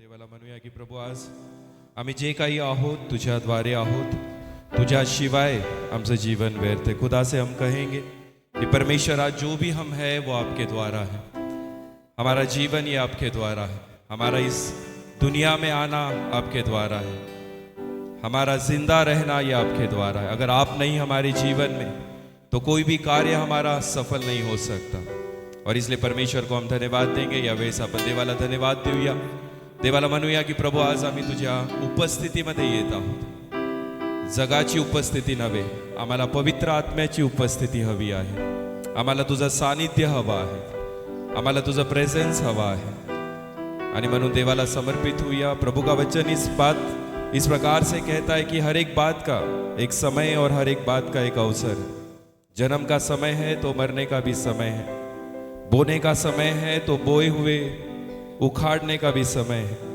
देवाला म्हणूया की प्रभू आज आम्ही जे काही आहोत तुझ्याद्वारे आहोत, तुझ्याशिवाय आमचं जीवन व्यर्थ है। खुदा से हम कहेंगे कि परमेश्वर आज जो भी हम है वो आपके द्वारा है। हमारा जीवन ये आपके द्वारा है, हमारा इस दुनिया में आना आपके द्वारा है, हमारा जिंदा रहना ये आपके द्वारा है। अगर आप नहीं हमारे जीवन में तो कोई भी कार्य हमारा सफल नहीं हो सकता। और इसलिए परमेश्वर को हम धन्यवाद देंगे। यावेळेस आपण देवाला धन्यवाद देऊया, देवाला म्हणूया की प्रभू आज आम्ही तुझ्या उपस्थितीमध्ये येत आहोत। जगाची उपस्थिती नव्हे, आम्हाला पवित्र आत्म्याची उपस्थिती हवी आहे। आम्हाला तुझं सानिध्य हवं आहे, आम्हाला तुझं प्रेझेन्स हवा आहे। आणि म्हणून देवाला समर्पित होऊया। प्रभु का वचन इस प्रकार से कहता है कि हर एक बात का एक समय और हर एक बात का एक अवसर है। जन्म का समय है तो मरने का भी समय है, बोने का समय है तो बोए हुए उखाड़ने का भी समय है।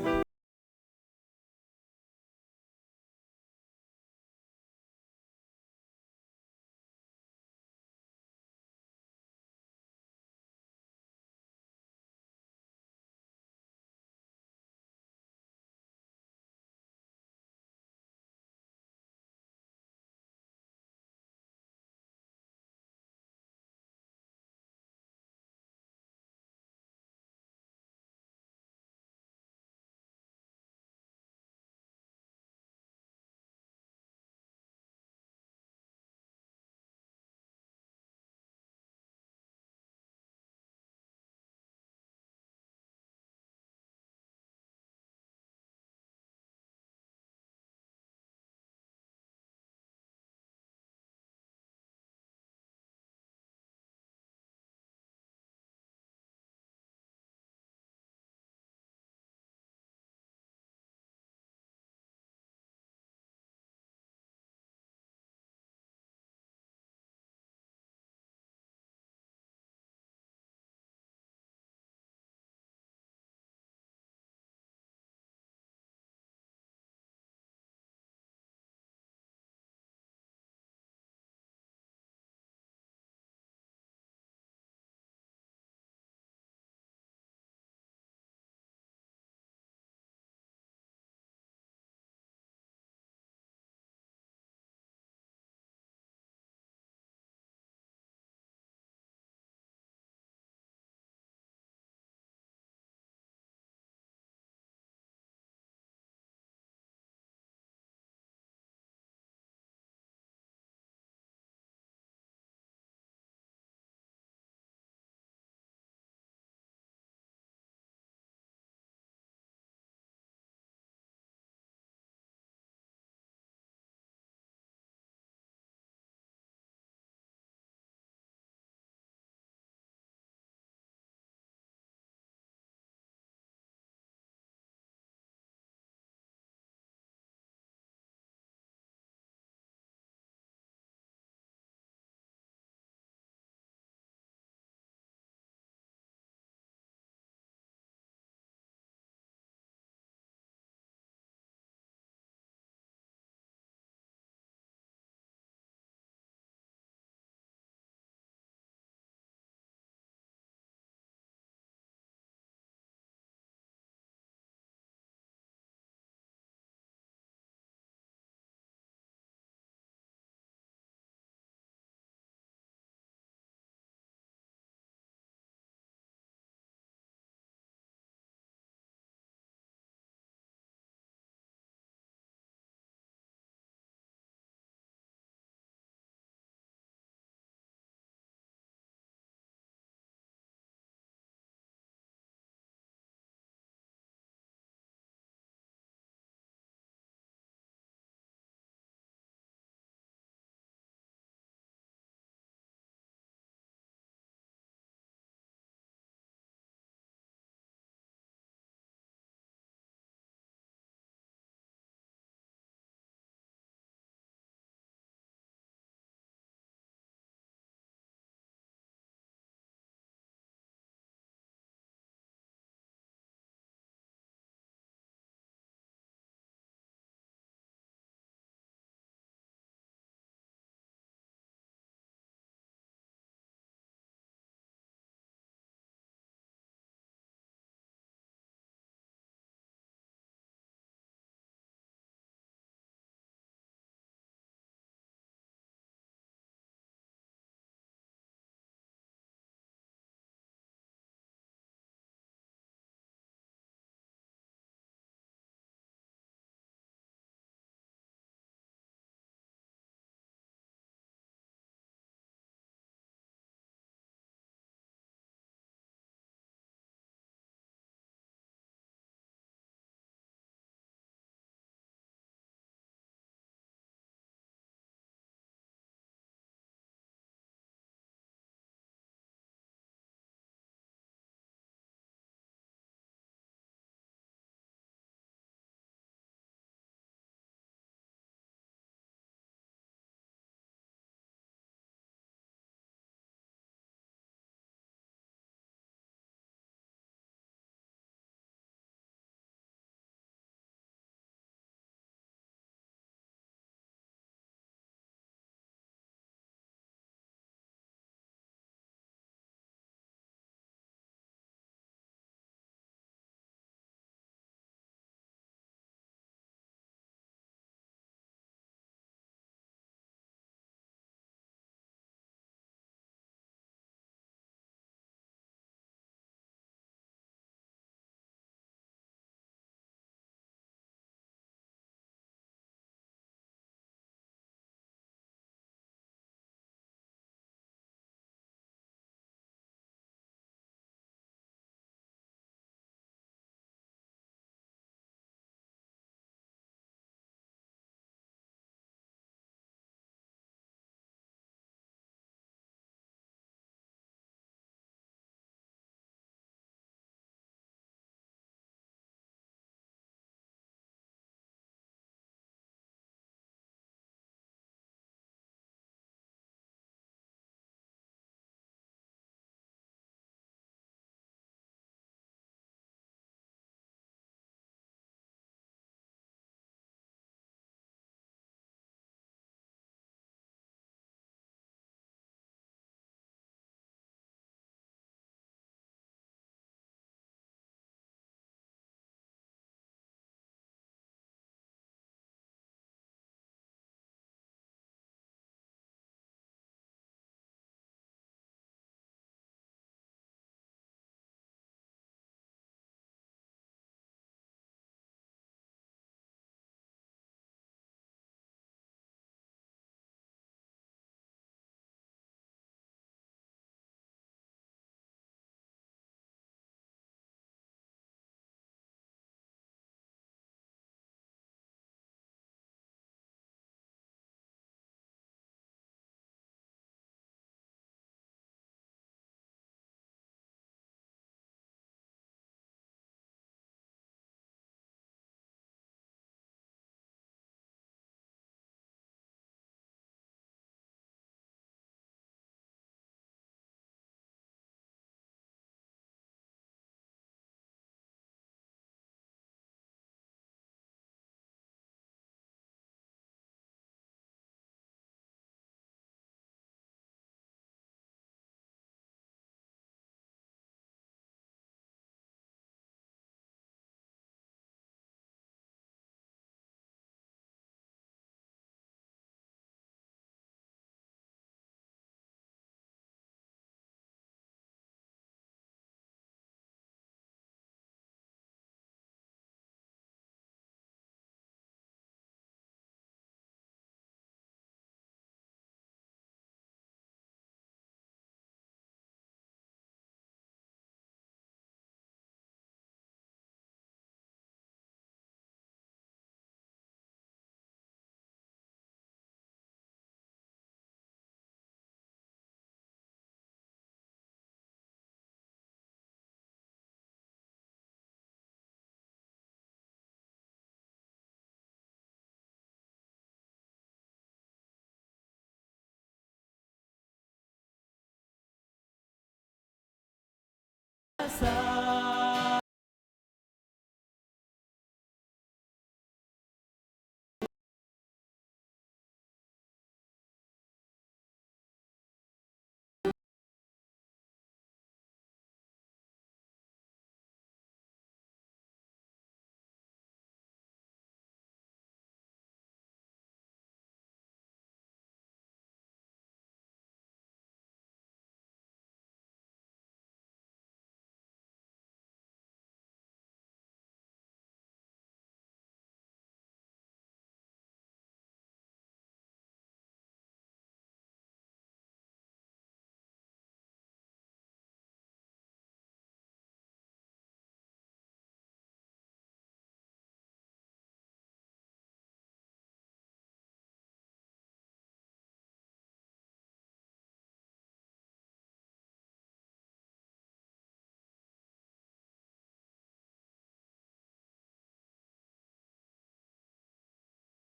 सा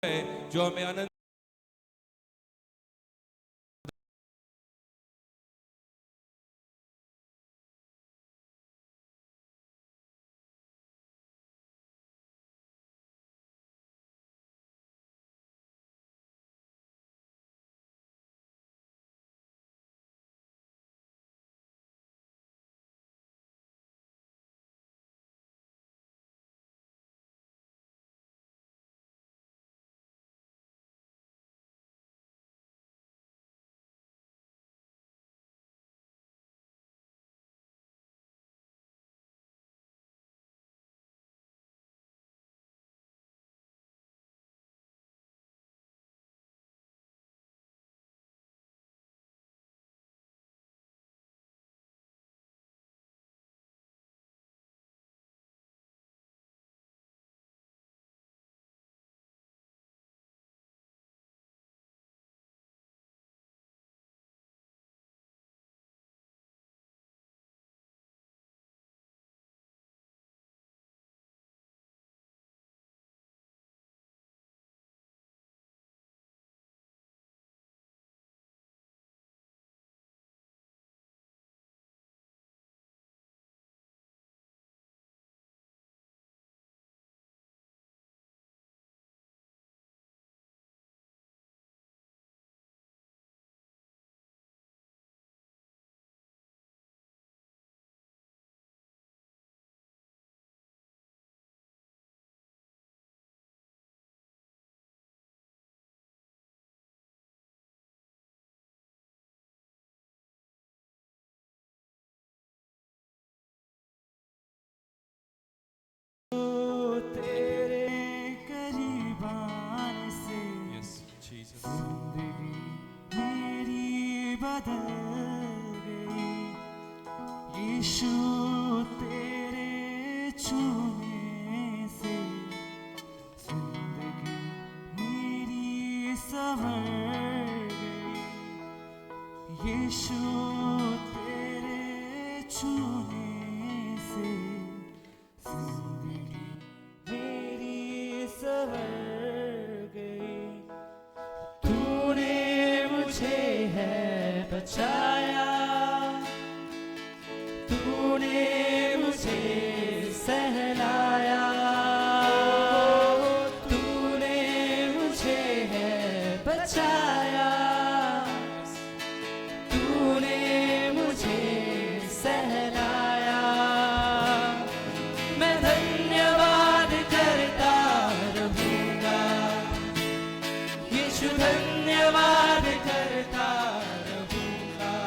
है जो हमें आनंद यीशु तेरे छूने से जिंदगी मेरी संवर गई। यीशु तेरे छूने से जिंदगी मेरी संवर गई। तूने मुझे है बचाया, तूने मुझे सहलाया, तूने मुझे है बचाया, तूने मुझे सहलाया। मैं धन्यवाद करता रहूँगा, यीशु धन्यवाद करता रहूँगा।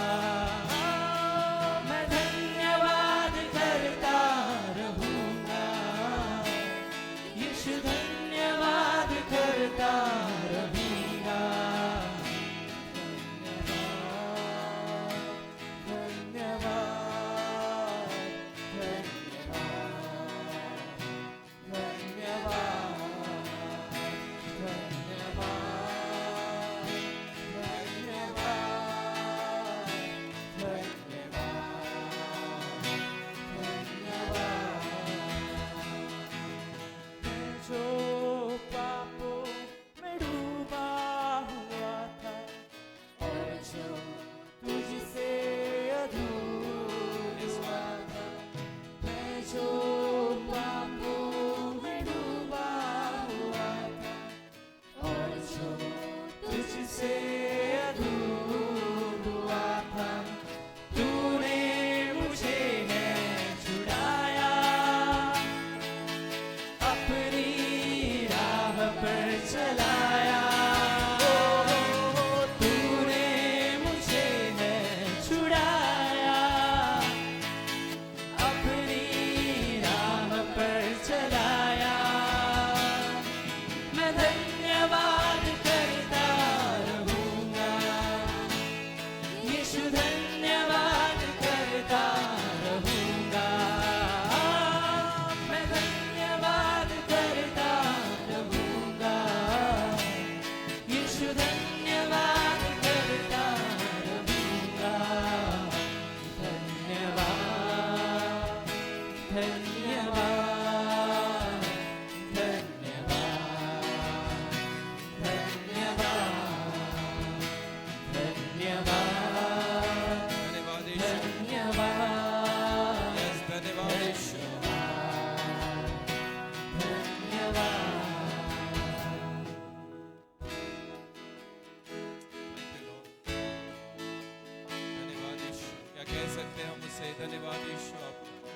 से धन्यवाद यीशु आपका।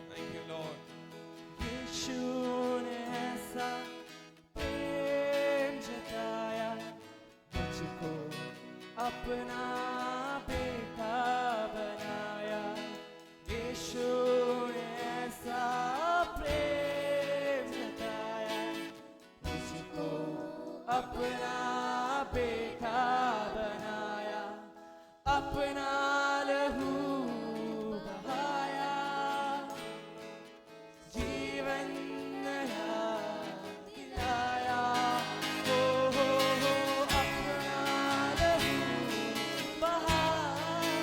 Thank you Lord. यीशु ने ऐसा प्रेम जताया, मुझको अपना बेटा बनाया। यीशु ने ऐसा प्रेम जताया, मुझको अपना बेटा बनाया। अपना लहू बहाया, जीवन नया दिलाया। हो अपना लहू बहाया,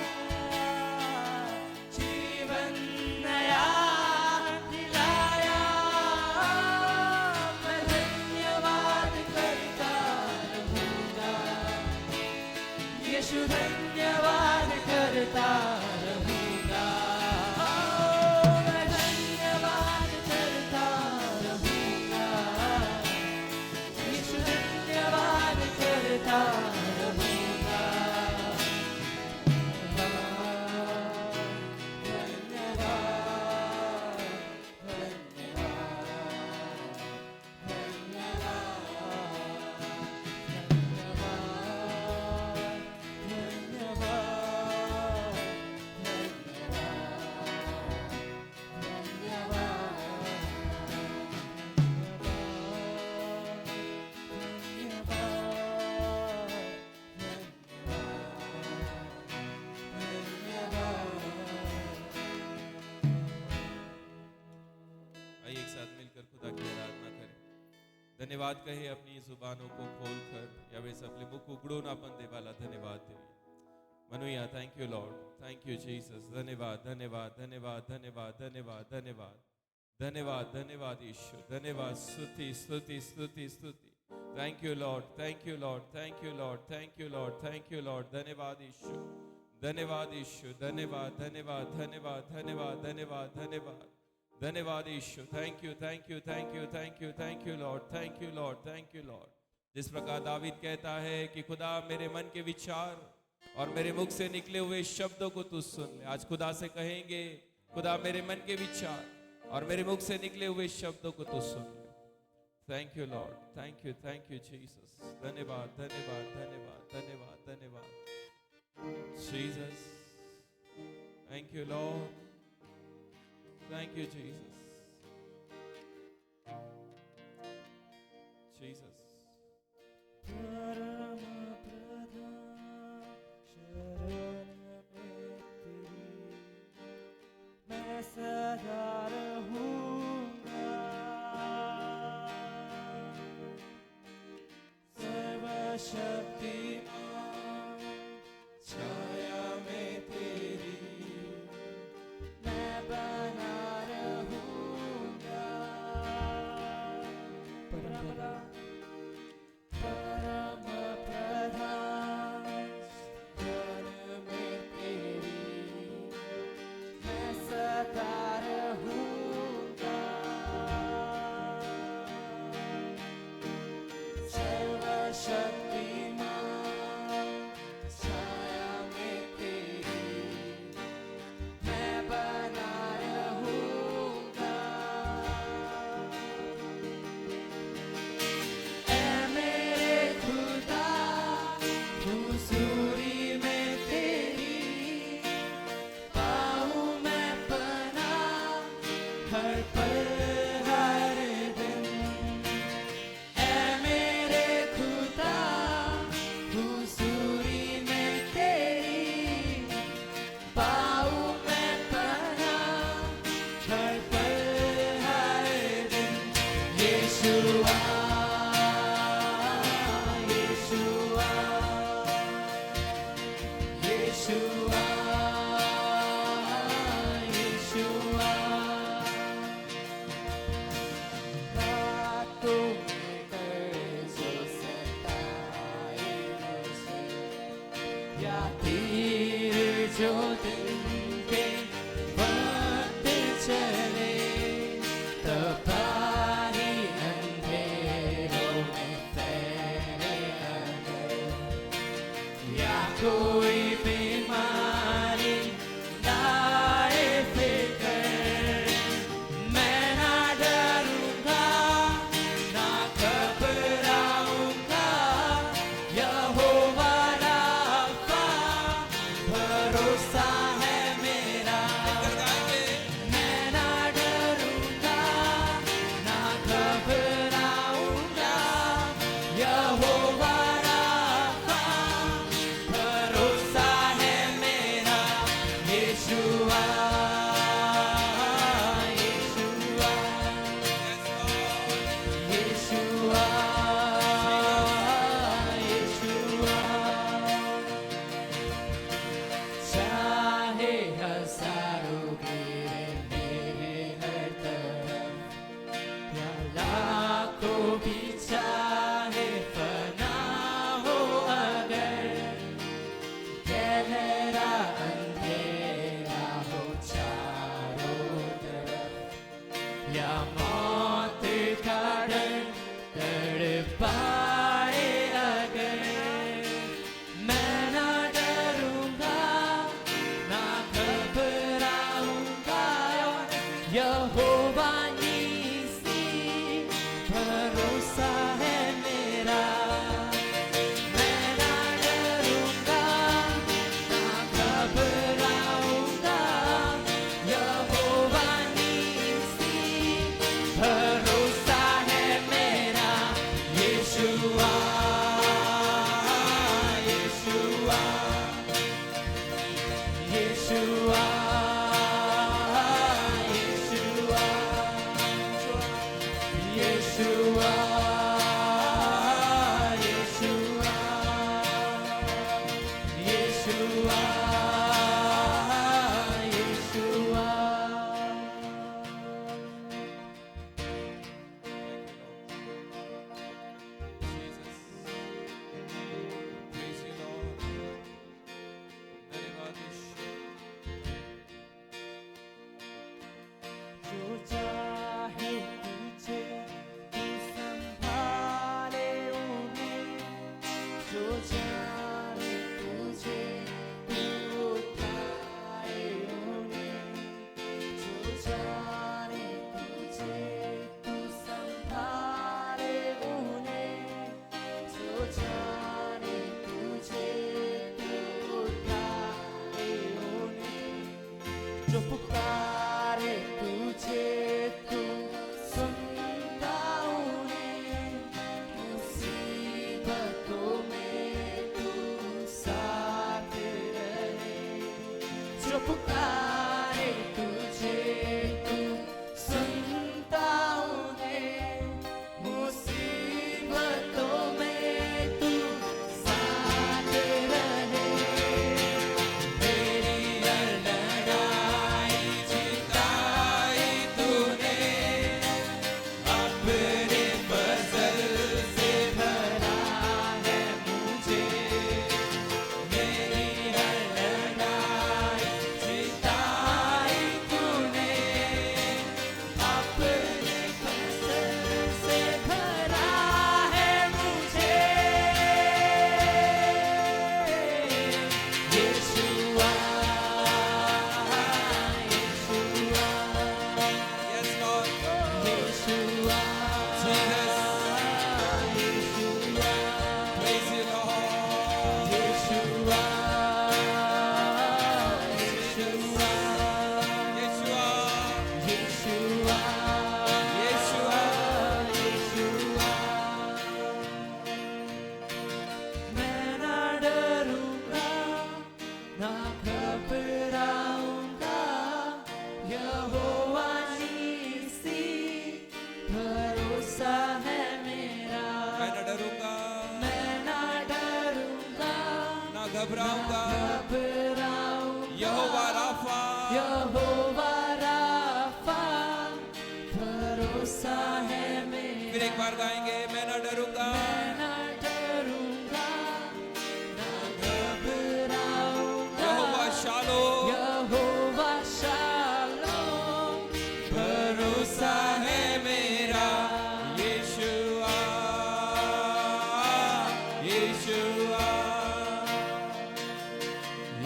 जीवन नया दिलाया। मैं धन्यवाद करता रहूंगा, यीशु धन्यवाद करता रहूंगा। मैं धन्यवाद करता रहूंगा, यीशु धन्यवाद करता रहूंगा। आइए एक साथ मिलकर खुदा की आराधना करें। धन्यवाद कहे अपनी जुबानों को खोलकर, या वे सबले मुख उगड़ो ना बंदे वाला धन्यवाद देवी मनुया। Thank you Lord, thank you Jesus. धन्यवाद धन्यवाद धन्यवाद धन्यवाद धन्यवाद धन्यवाद धन्यवाद धन्यवाद यीशु, धन्यवाद। स्तुति स्तुति स्तुति स्तुति। Thank you Lord, thank you Lord, thank you Lord, thank you Lord, thank you Lord. धन्यवाद यीशु, धन्यवाद यीशु, धन्यवाद धन्यवाद धन्यवाद धन्यवाद धन्यवाद धन्यवाद धन्यवाद Yeshu. Thank you thank you thank you thank you thank you Lord, thank you Lord, thank you Lord. जिस प्रकार दावीद कहता है कि खुदा मेरे मन के विचार और मेरे मुख से निकले हुए शब्दों को तू सुन ले। आज खुदा से कहेंगे, खुदा मेरे मन के विचार और मेरे मुख से निकले हुए शब्दों को तू सुन ले। Thank you Lord, thank you Jesus. धन्यवाद धन्यवाद धन्यवाद धन्यवाद धन्यवाद Jesus. Thank you Lord, thank you Jesus. Jesus परम प्रधान शरण में तेरी मैं सदा रहूंगा। सर्वशक्तिमान छाया में तेरी मैं बना रहूंगा। परम प्रधान शरण में तेरी मैं सदा रहूंगा। सर्वशक्तिमान छाया में तेरी मैं बना रहूंगा। ऐ मेरे खुदा हुजूरी में तेरी पाऊं मैं पनाह हर पल हर दिन। ऐ मेरे खुदा हुजूरी में तेरी पाऊं मैं पनाह हर पल हर दिन। यीशुआ यीशुआ यीशुआ यीशुआ। रातों में कर्जों से सताए मुझे, या तीर जो दिन के वक्त चले, तबाही अंधेरों में फैले अगर, या कोई बीमारी भरोसा है मेरा। मैं ना डरूंगा ना घबराऊंगा, यहोवा राफा भरोसा है मेरा। यीशुआ यीशुआ यीशुआ यीशुआ, चाहे हजारों गिरे मेरे हर तरफ, या लाखों भी चाहे फना हो अगर, गहरा अंधेरा हो चारों तरफ, या मौत का डर तड़पाए अगर, मैं ना डरूंगा ना घबराऊंगा, यहोवा नीसी भरोसा है मेरा। मैं ना डरूंगा ना घबराऊंगा, यहोवा नीसी भरोसा है मेरा। यीशुआ Yeshua Yeshua Yeshua Yeshua Yeshua यीशुआ Praise you, Lord. धन्यवाद यीशु। जो चाहे तुझे तू संभाले उन्हें, जो चाहे तुझे तू उठाए उन्हें, जो चाहे तुझे तू संभाले उन्हें, जो चाहे तुझे तू उठाए उन्हें, जो पुकारे तुझे तू सुनता उन्हें, मुसीबतों में तू साथ रहे। जो पुकारे तुझे तू सुनता उन्हें, मुसीबतों में तू साथ रहे। मेरी हर लड़ाई जिताई तूने, अपने फजल से भरा है मुझे। मेरी हर लड़ाई जिताई तूने, अपने फजल से भरा है मुझे। यीशुआ यीशुआ Yes, Lord. यीशुआ यीशुआ Praise you, Lord. यीशुआ यीशुआ Yeshua. यीशुआ Yeshua. यीशुआ, मैं ना डरूंगा ना घबराऊंगा, यहोवा नीसी भरोसा है मेरा। मैं न डरूंगा मैं ना डरूंगा ना घबराऊंगा, घबराऊंगा, यहोवा राफा यहोवा राफा भरोसा है मेरा। फिर एक बार गाएंगे, मैं न डरूंगा मैं ना डरूंगा ना घबराऊंगा, यहोवा शालो यहोवा शालोम भरोसा है मेरा। यीशुआ Yeshua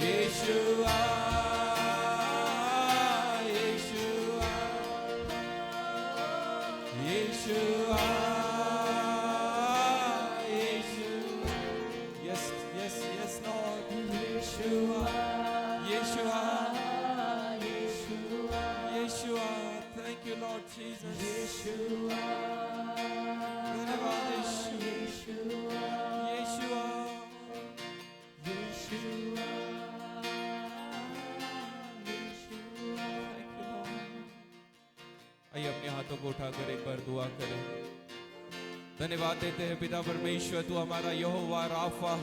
Yeshua Yeshua Yeshua यीशुआ। Yes, yes, yes, Lord. यीशुआ हाथों को उठाकर एक बार दुआ करें। धन्यवाद देते हैं पिता परमेश्वर, तू हमारा यहोवा राफा,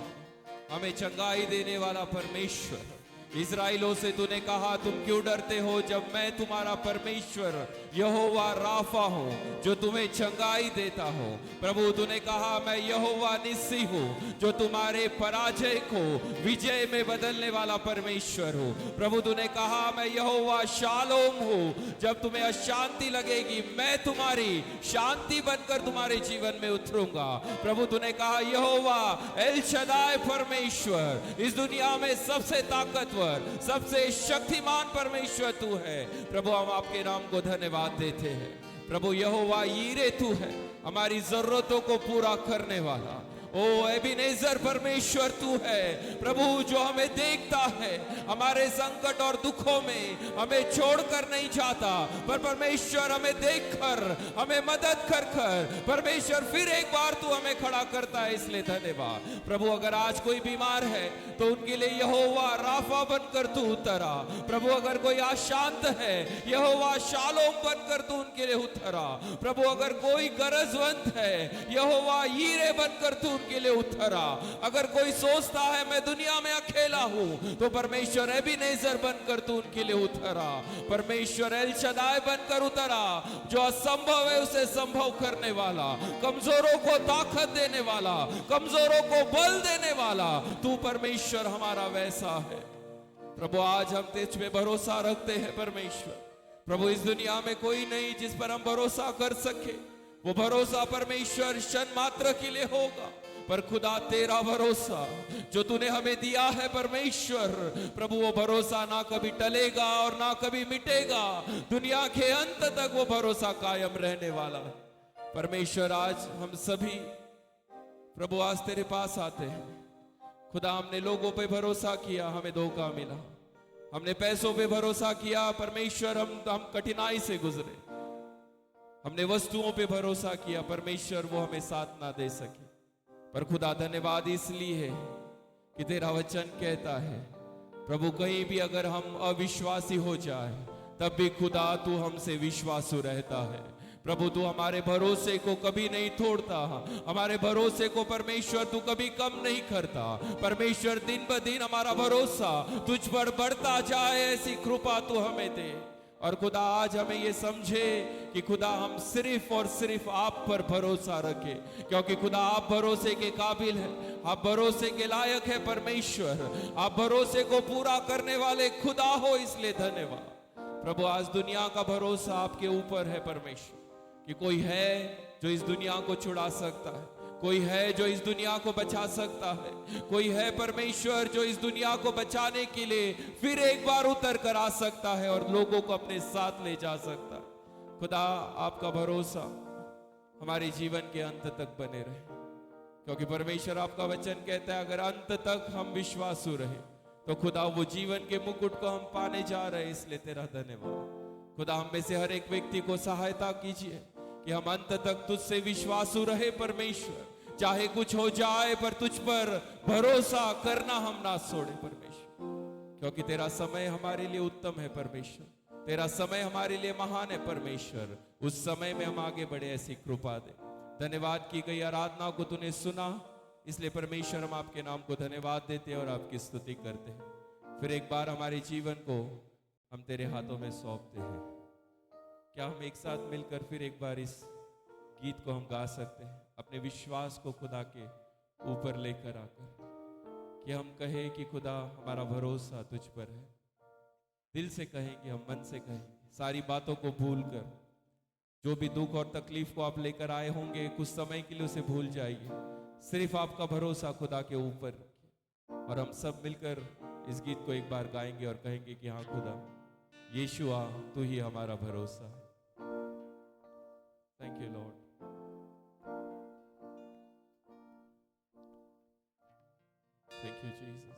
हमें चंगाई देने वाला परमेश्वर। इस्राएलियों से तूने कहा तुम क्यों डरते हो, जब मैं तुम्हारा परमेश्वर यहोवा राफा हूं जो तुम्हें चंगाई देता हूं। प्रभु तूने कहा मैं यहोवा निस्सी हूं जो तुम्हारे पराजय को विजय में बदलने वाला परमेश्वर हूं। प्रभु तूने कहा मैं यहोवा शालोम हूं, जब तुम्हें अशांति लगेगी मैं तुम्हारी शांति बनकर तुम्हारे जीवन में उतरूंगा। प्रभु तूने कहा यहोवा एल शदाय परमेश्वर, इस दुनिया में सबसे ताकतवर सबसे शक्तिमान परमेश्वर तू है। प्रभु हम आपके नाम को धन्यवाद देते हैं। प्रभु यहोवा यीरे तू है, हमारी जरूरतों को पूरा करने वाला। ओ एबिनेजर परमेश्वर तू है प्रभु, जो हमें देखता है, हमारे संकट और दुखों में हमें छोड़कर नहीं जाता, पर परमेश्वर हमें देखकर हमें मदद कर कर परमेश्वर फिर एक बार तू हमें खड़ा करता है, इसलिए धन्यवाद। प्रभु अगर आज कोई बीमार है तो उनके लिए यहोवा राफा बनकर तू उतरा। प्रभु अगर कोई अशांत है, यहोवा शालोम बनकर तू उनके लिए उतरा। प्रभु अगर कोई गरजवंत है, यहोवा यीरे बनकर तू के लिए उतरा। अगर कोई सोचता है मैं दुनिया में अकेला हूं, तो परमेश्वर एबिनेजर बनकर तू उनके लिए उतरा। परमेश्वर एल शदाय बनकर उतरा, जो असंभव है उसे संभव करने वाला, कमजोरों को ताकत देने वाला, कमजोरों को बल देने वाला तू परमेश्वर हमारा वैसा है। प्रभु आज हम तुझ पे भरोसा रखते हैं परमेश्वर। प्रभु इस दुनिया में कोई नहीं जिस पर हम भरोसा कर सके। वो भरोसा परमेश्वर क्षण मात्र के लिए होगा, पर खुदा तेरा भरोसा जो तूने हमें दिया है परमेश्वर, प्रभु वो भरोसा ना कभी टलेगा और ना कभी मिटेगा। दुनिया के अंत तक वो भरोसा कायम रहने वाला है। परमेश्वर आज हम सभी प्रभु आज तेरे पास आते हैं। खुदा हमने लोगों पे भरोसा किया, हमें धोखा मिला। हमने पैसों पे भरोसा किया परमेश्वर, हम कठिनाई से गुजरे। हमने वस्तुओं पे भरोसा किया परमेश्वर, वो हमें साथ ना दे सके। पर खुदा धन्यवाद इसलिए है कि तेरा वचन कहता है प्रभु कहीं भी अगर हम अविश्वासी हो जाए तब भी खुदा तू हमसे विश्वासु रहता है। प्रभु तू हमारे भरोसे को कभी नहीं तोड़ता, हमारे भरोसे को परमेश्वर तू कभी कम नहीं करता। परमेश्वर दिन ब दिन हमारा भरोसा तुझ पर बढ़ता जाए, ऐसी कृपा तू हमें दे। और खुदा आज हमें ये समझे कि खुदा हम सिर्फ और सिर्फ आप पर भरोसा रखें, क्योंकि खुदा आप भरोसे के काबिल है, आप भरोसे के लायक है परमेश्वर, आप भरोसे को पूरा करने वाले खुदा हो, इसलिए धन्यवाद। प्रभु आज दुनिया का भरोसा आपके ऊपर है परमेश्वर, कि कोई है जो इस दुनिया को छुड़ा सकता है, कोई है जो इस दुनिया को बचा सकता है, कोई है परमेश्वर जो इस दुनिया को बचाने के लिए फिर एक बार उतर कर आ सकता है और लोगों को अपने साथ ले जा सकता है। खुदा आपका भरोसा हमारे जीवन के अंत तक बने रहे, क्योंकि परमेश्वर आपका वचन कहता है अगर अंत तक हम विश्वासु रहे तो खुदा वो जीवन के मुकुट को हम पाने जा रहे हैं, इसलिए तेरा धन्यवाद। खुदा हम में से हर एक व्यक्ति को सहायता कीजिए कि हम अंत तक तुझसे विश्वासु रहे परमेश्वर, चाहे कुछ हो जाए पर तुझ पर भरोसा करना हम ना छोड़े परमेश्वर, क्योंकि तेरा समय हमारे लिए उत्तम है परमेश्वर, तेरा समय हमारे लिए महान है परमेश्वर। उस समय में हम आगे बढ़े, ऐसी कृपा दे। धन्यवाद की गई आराधना को तूने सुना, इसलिए परमेश्वर हम आपके नाम को धन्यवाद देते हैं और आपकी स्तुति करते हैं। फिर एक बार हमारे जीवन को हम तेरे हाथों में सौंपते हैं। क्या हम एक साथ मिलकर फिर एक बार इस गीत को हम गा सकते हैं, अपने विश्वास को खुदा के ऊपर लेकर आकर, कि हम कहें कि खुदा हमारा भरोसा तुझ पर है। दिल से कहेंगे, हम मन से कहेंगे, सारी बातों को भूलकर, जो भी दुख और तकलीफ को आप लेकर आए होंगे कुछ समय के लिए उसे भूल जाइए, सिर्फ आपका भरोसा खुदा के ऊपर। और हम सब मिलकर इस गीत को एक बार गाएंगे और कहेंगे कि हाँ खुदा यीशुआ तू ही हमारा भरोसा है। Thank you Lord. Thank you Jesus.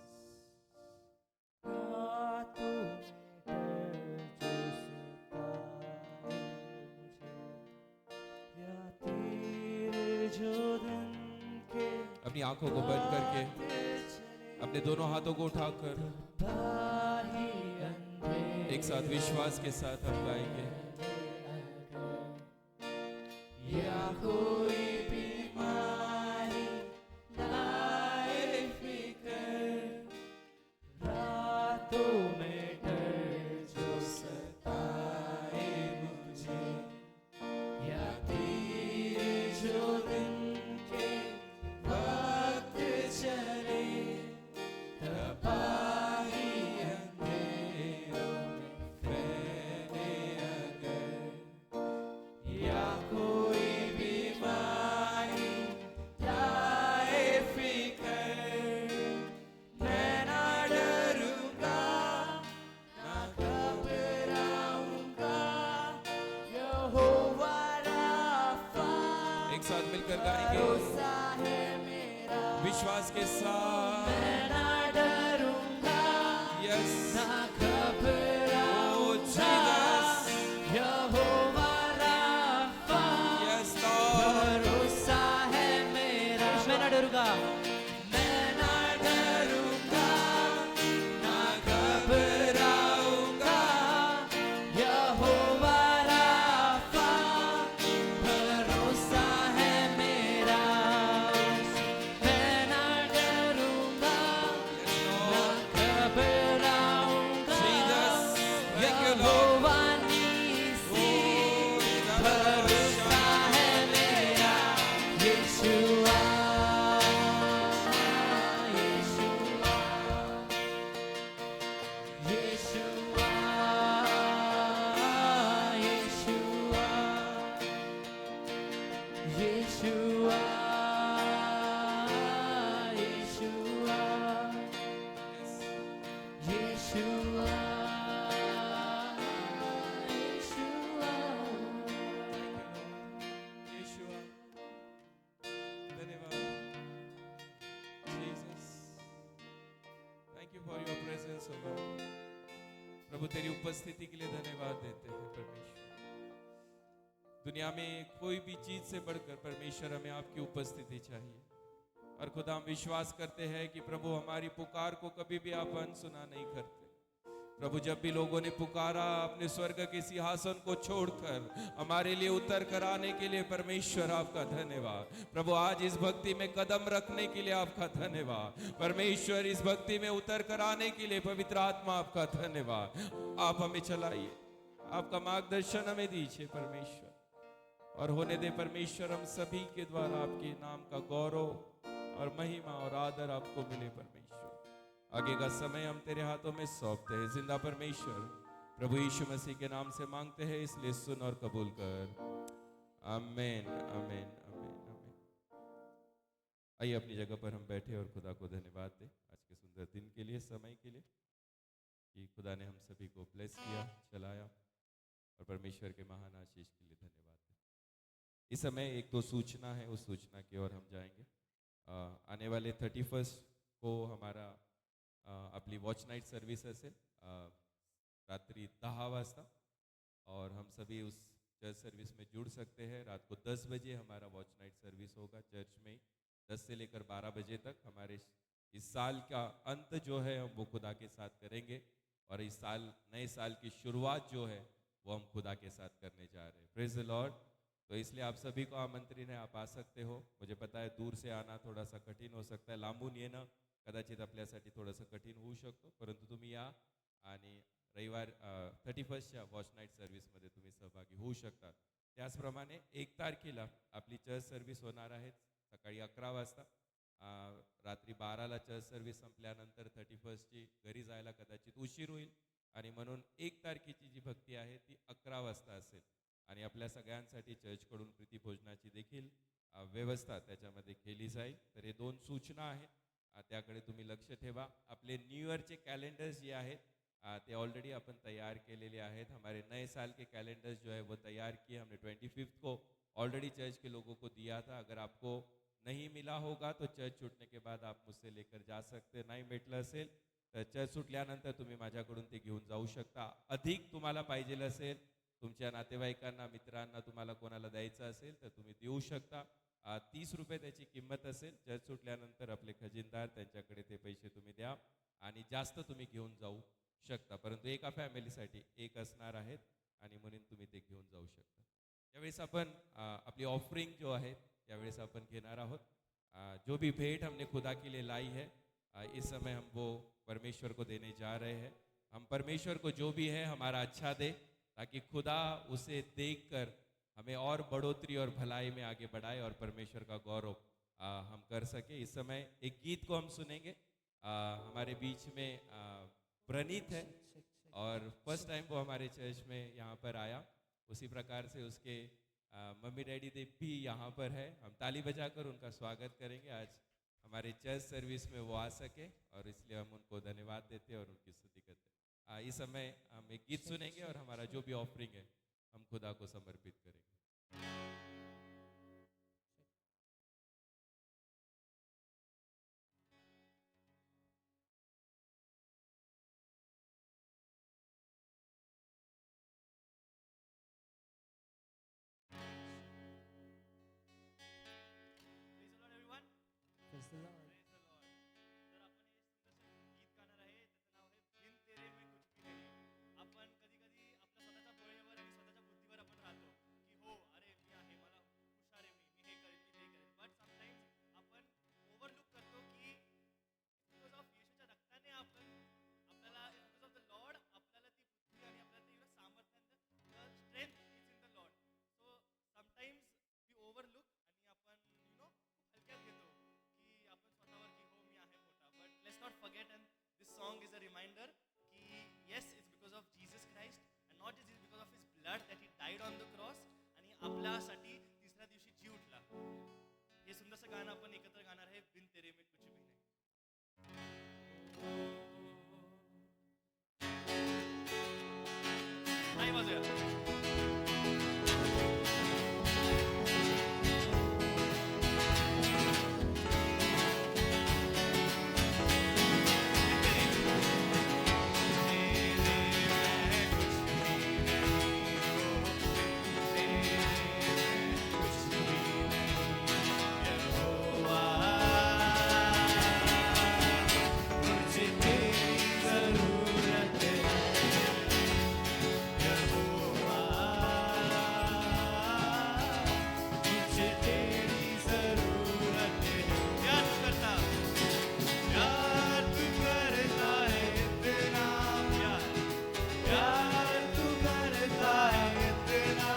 अपनी आंखों को बंद करके अपने दोनों हाथों को उठाकर एक साथ विश्वास के साथ हम गाएंगे। साथ मिलकर गाएंगे भरोसा है मेरा, विश्वास के साथ। मैं ना डरूंगा, यस ना घबराऊंगा, यहोवा राफा, यस लॉर्ड। भरोसा है मेरा, मैं ना डरूंगा, मैं ना डरूंगा, ना घबराऊंगा, यहोवा राफा, भरोसा है मेरा, मैं ना डरूंगा, ना घबराऊंगा, यहोवा नीसी, भरोसा है मेरा, यीशुआ, यीशुआ, यीशुआ, यीशुआ, यीशुआ, यीशुआ, यीशुआ, यीशुआ, धन्यवाद Jesus, thank you for your presence O Lord. प्रभु तेरी उपस्थिति के लिए धन्यवाद देते हैं परमेश्वर। दुनिया में कोई भी चीज से बढ़कर परमेश्वर हमें आपकी उपस्थिति चाहिए, और खुदा हम विश्वास करते हैं कि प्रभु हमारी पुकार को कभी भी आप अनसुना नहीं करते। प्रभु जब भी लोगों ने पुकारा अपने स्वर्ग के सिंहासन को छोड़कर हमारे लिए उतर कर आने के लिए परमेश्वर आपका धन्यवाद। प्रभु आज इस भक्ति में कदम रखने के लिए आपका धन्यवाद। परमेश्वर इस भक्ति में उतर कर आने के लिए पवित्र आत्मा आपका धन्यवाद। आप हमें चलाइए, आपका मार्गदर्शन हमें दीजिए परमेश्वर, और होने दे परमेश्वर हम सभी के द्वारा आपके नाम का गौरव और महिमा और आदर आपको मिले परमेश्वर। आगे का समय हम तेरे हाथों में सौंपते हैं जिंदा परमेश्वर, प्रभु यीशु मसीह के नाम से मांगते हैं, इसलिए सुन और कबूल कर। आमीन आमीन आमीन आमीन। आइए अपनी जगह पर हम बैठे और खुदा को धन्यवाद दें आज के सुंदर दिन के लिए, समय के लिए, कि खुदा ने हम सभी को ब्लेस किया, चलाया, और परमेश्वर के महान आशीष के लिए धन्यवाद दें। इस समय एक दो सूचना है, उस सूचना की ओर हम जाएंगे। आने वाले 31 को हमारा आपली वॉच नाईट सर्व्हिस असेल रात्री 10 वाजता, और हम सभी उस चर्च सर्विस में जुड़ सकते हैं। रात को 10 बजे हमारा वॉच नाइट सर्विस होगा चर्च में ही, 10 से लेकर 12 बजे तक। हमारे इस साल का अंत जो है हम वो खुदा के साथ करेंगे, और इस साल नए साल की शुरुआत जो है वो हम खुदा के साथ करने जा रहे हैं। Praise the Lord. तो इसलिए आप सभी को आमंत्रित है, आप आ सकते हो। मुझे पता है दूर से आना थोडासा कठीण हो सकता है, लांबून येणं कदाचित आपल्यासाठी थोडंसं कठीण होऊ शकतो, परंतु तुम्ही या आणि रविवार 31च्या वॉच नाईट सर्व्हिसमध्ये तुम्ही सहभागी होऊ शकता। त्याचप्रमाणे 1 तारखेला आपली चर्च सर्व्हिस होणार आहे सकाळी 11 वाजता। रात्री 12ला चर्च सर्व्हिस संपल्यानंतर 31ची घरी जायला कदाचित उशीर होईल, आणि म्हणून 1 तारखेची जी भक्ती आहे ती 11 वाजता असेल, आणि आपल्या सगळ्यांसाठी चर्चकडून प्रीतिभोजनाची देखील व्यवस्था त्याच्यामध्ये केली जाईल। तर हे 2 सूचना आहेत, त्याकडे तुम्ही लक्ष ठेवा। आपले न्यू ईयरचे कैलेंडर्स जे आहेत ते ऑलरेडी अपन तैयार केलेले आहेत। हमारे नए साल के कैलेंडर्स जो है वो तैयार किए हमने 25 को ऑलरेडी चर्च के लोगों को दिया था। अगर आपको नहीं मिला होगा तो चर्च छूटने के बाद आप मुझसे लेकर जा सकते। नाही भेटलं असेल तर चर्च सुटल्यानंतर तुम्ही माझ्याकडून ते घेऊन जाऊ शकता। अधिक तुम्हाला पाहिजे असेल, तुमच्या नातेवाईकांना, मित्रांना, तुम्हाला कोणाला द्यायचं असेल तर तुम्ही देऊ शकता। 30 रुपये त्याची किंमत असेल। चर्च सुटल्यानंतर आपले खजिनदार त्यांच्याकडे ते पैसे तुम्ही द्या आणि जास्त तुम्ही घेऊन जाऊ शकता, परंतु एका फॅमिलीसाठी एक असणार आहेत आणि म्हणून तुम्ही ते घेऊन जाऊ शकता। यावेळेस आपण आपली ऑफरिंग जो आहे यावेळेस अपन घेणार आहोत। जो भी भेंट हमने खुदा के लिए लाई है इस समय हम वो परमेश्वर को देने जा रहे हैं। हम परमेश्वर को जो भी है हमारा अच्छा दे, ताकि खुदा उसे देखकर हमें और बढ़ोतरी और भलाई में आगे बढ़ाए और परमेश्वर का गौरव हम कर सके। इस समय एक गीत को हम सुनेंगे। हमारे बीच में प्रणीत है और फर्स्ट टाइम वो हमारे चर्च में यहाँ पर आया। उसी प्रकार से उसके मम्मी डैडी देव भी यहाँ पर है। हम ताली बजाकर उनका स्वागत करेंगे। आज हमारे चर्च सर्विस में वो आ सके और इसलिए हम उनको धन्यवाद देते हैं और उनकी स्तुति करते हैं। इस समय हम एक गीत सुनेंगे और हमारा जो भी ऑफरिंग है हम खुदा को समर्पित करेंगे। मुझे तेरी जरूरत है यहोवा मुझे तेरी जरूरत है प्यार तू करता है इतना प्यार तू करता है इतना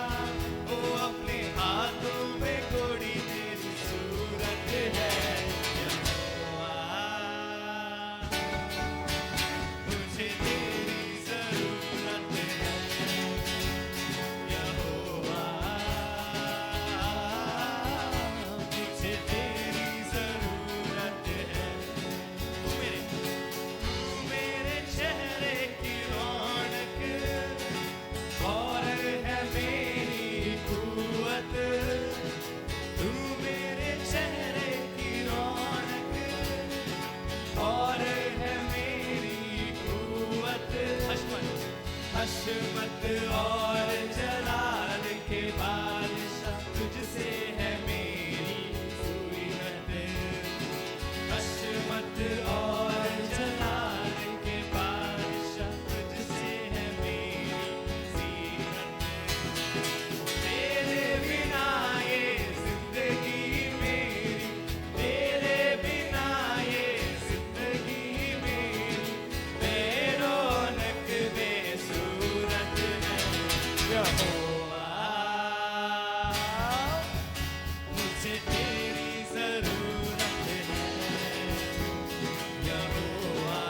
वो अपने हाथों में कोड़ी तेरी सूरत है यहोवा मुझे तेरी जरूरत है यहोवा मुझे तेरी जरूरत है तू मेरे चेहरे की रौनक और है मेरी कुव्वत तू मेरे चेहरे की रौनक और है मेरी कुव्वत हशमत और जलाल के बादशाह तुझसे है मेरी सूरत हशमत और जलाल के बादशाह तुझसे है मेरी सीरत तेरे बिना ये जिंदगी मेरी तेरे बिना ये जिंदगी मेरी बेरौनक बेसूरत है यहोवा मुझे तेरी जरूरत है यहोवा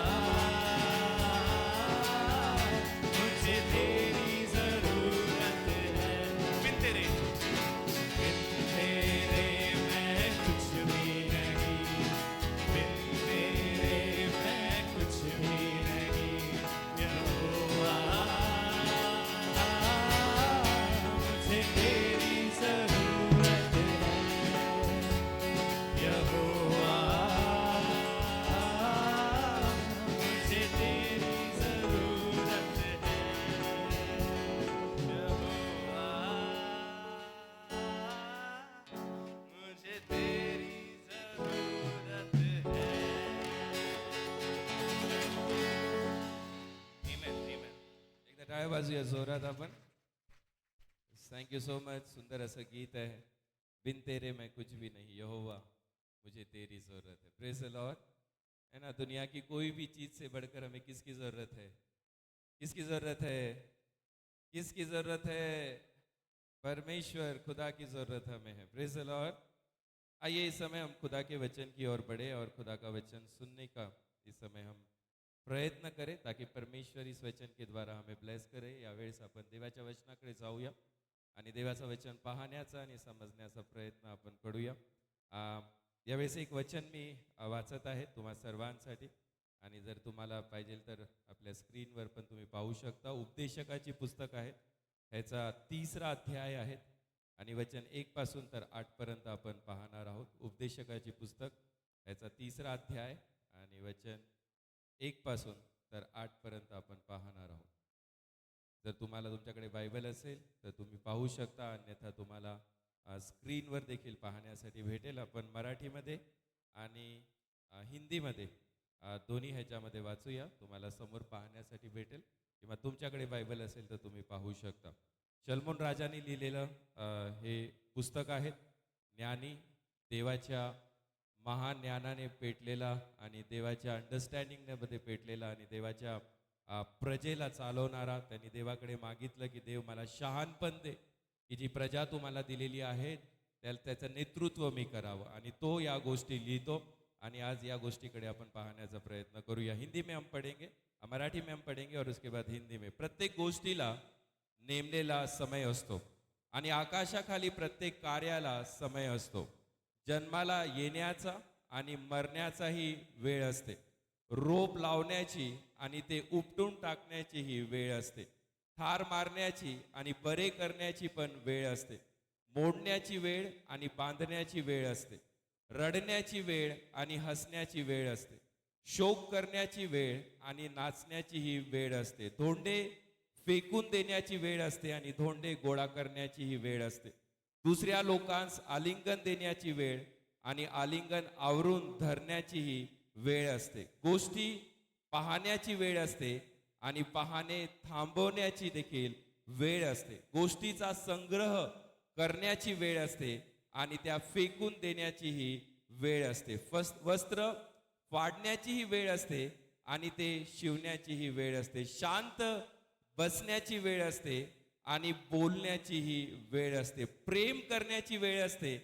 मुझे तेरी जरूरत है बिन तेरे मैं कुछ भी नहीं बिन तेरे मैं कुछ भी नहीं यहोवा मुझे तेरी जरूरत है यहोवा मुझे तेरी जरूरत है यहोवा मुझे तेरी जरूरत है एकदा टाळ्या वाजूया जोरात आपण. Thank you so much. सुंदर असं गीत आहे. बिन तेरे मैं कुछ भी नहीं यहोवा मुझे तेरी ज़रूरत है. Praise the Lord. है ना, दुनिया की कोई भी चीज़ से बढ़कर हमें किसकी ज़रूरत है? किसकी ज़रूरत है? किसकी ज़रूरत है? परमेश्वर खुदा की ज़रूरत हमें है. Praise the Lord. आइए इस समय हम खुदा के वचन की ओर बढ़े और खुदा का वचन सुनने का इस समय हम प्रयत्न करें ताकि परमेश्वर इस वचन के द्वारा हमें ब्लेस करे. यावेळेस आपण देवाच्या वचनाकडे जाऊया आणि देवाचं वचन पाहण्याचा आणि समजण्याचा प्रयत्न आपण करूया. यावेळेस एक वचन मी वाचत आहे तुम्हा सर्वांसाठी आणि जर तुम्हाला पाहिजे तर आपल्या स्क्रीनवर पण तुम्ही पाहू शकता. उपदेशकाची पुस्तक आहे, ह्याचा 3रा अध्याय आहे आणि वचन 1 पासून तर 8 पर्यंत आपण पाहणार आहोत. उपदेशकाची पुस्तक ह्याचा 3रा अध्याय आणि वचन 1 पासून तर 8 पर्यंत आपण पाहणार आहोत. जर तुम्हाला तुमच्याकडे बायबल असेल तर तुम्ही पाहू शकता, अन्यथा तुम्हाला स्क्रीनवर देखील पाहण्यासाठी भेटेल. आपण मराठीमध्ये आणि हिंदीमध्ये दोन्ही ह्याच्यामध्ये वाचूया. तुम्हाला समोर पाहण्यासाठी भेटेल किंवा तुमच्याकडे बायबल असेल तर तुम्ही पाहू शकता. शलोमोन राजाने लिहिलेलं हे पुस्तक आहे. ज्ञानी, देवाच्या महाज्ञानाने पेटलेला आणि देवाच्या अंडरस्टँडिंगमध्ये पेटलेला आणि देवाच्या प्रजेला चालवणारा. त्यांनी देवाकडे मागितलं की देव मला शहाणपण दे, की जी प्रजा तुम्हाला दिलेली आहे त्याचं नेतृत्व मी करावं. आणि तो या गोष्टी लिहितो आणि आज या गोष्टीकडे आपण पाहण्याचा प्रयत्न करूया. हिंदी में हम पढ़ेंगे, मराठी में हम पढ़ेंगे और उसके बाद हिंदी में. प्रत्येक गोष्टीला नेमलेला समय असतो आणि आकाशाखाली प्रत्येक कार्याला समय असतो. जन्माला येण्याचा आणि मरण्याचाही वेळ असते. रोप लावण्याची आणि ते उपटून टाकण्याचीही वेळ असते. ठार मारण्याची आणि बरे करण्याची पण वेळ असते. मोडण्याची वेळ आणि बांधण्याची वेळ असते. रडण्याची वेळ आणि हसण्याची वेळ असते. शोक करण्याची वेळ आणि नाचण्याची ही वेळ असते. धोंडे फेकून देण्याची वेळ असते आणि धोंडे गोळा करण्याची ही वेळ असते. दुसऱ्या लोकांस आलिंगन देण्याची वेळ आणि आलिंगन आवरून धरण्याची ही वेळ असते. गोष्टी पाहण्याची वेळ असते आणि पाहणे थांबवण्याची देखील वेळ असते. गोष्टीचा संग्रह करण्याची वेळ असते आणि त्या फेकून देण्याची ही वेळ असते. वस्त्र फाडण्याची ही वेळ असते आणि ते शिवण्याची ही वेळ असते. शांत बसण्याची वेळ असते आणि बोलण्याची ही वेळ असते. प्रेम करण्याची वेळ असते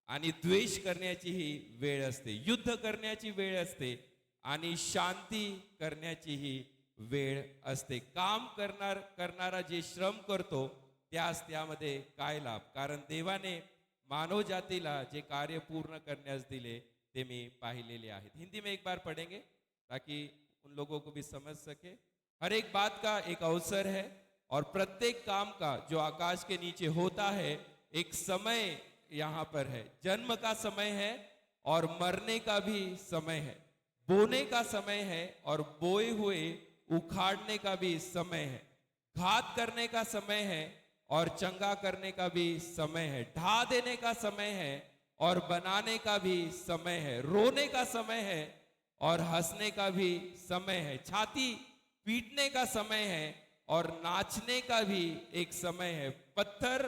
आणि द्वेष करण्याची ही वेळ असते. युद्ध करण्याची वेळ असते आणि शांती करण्याची ही वेळ असते. काम करणारा जे श्रम करतो त्यामध्ये काय लाभ? कारण देवाने मानव जातीला जे कार्य पूर्ण करण्यास दिले ते मी पाहिलेले आहेत. हिंदी में एक बार पढ़ेंगे ताकि उन लोगों को भी समझ सके. हर एक बात का एक अवसर है और प्रत्येक काम का जो आकाश के नीचे होता है एक समय यहाँ पर है. जन्म का समय है और मरने का भी समय है. बोने का समय है और बोए हुए उखाड़ने का भी समय है. घात करने का समय है और चंगा करने का भी समय है. ढा देने का समय है और बनाने का भी समय है. रोने का समय है और हंसने का भी समय है. छाती पीटने का समय है और नाचने का भी एक समय है. पत्थर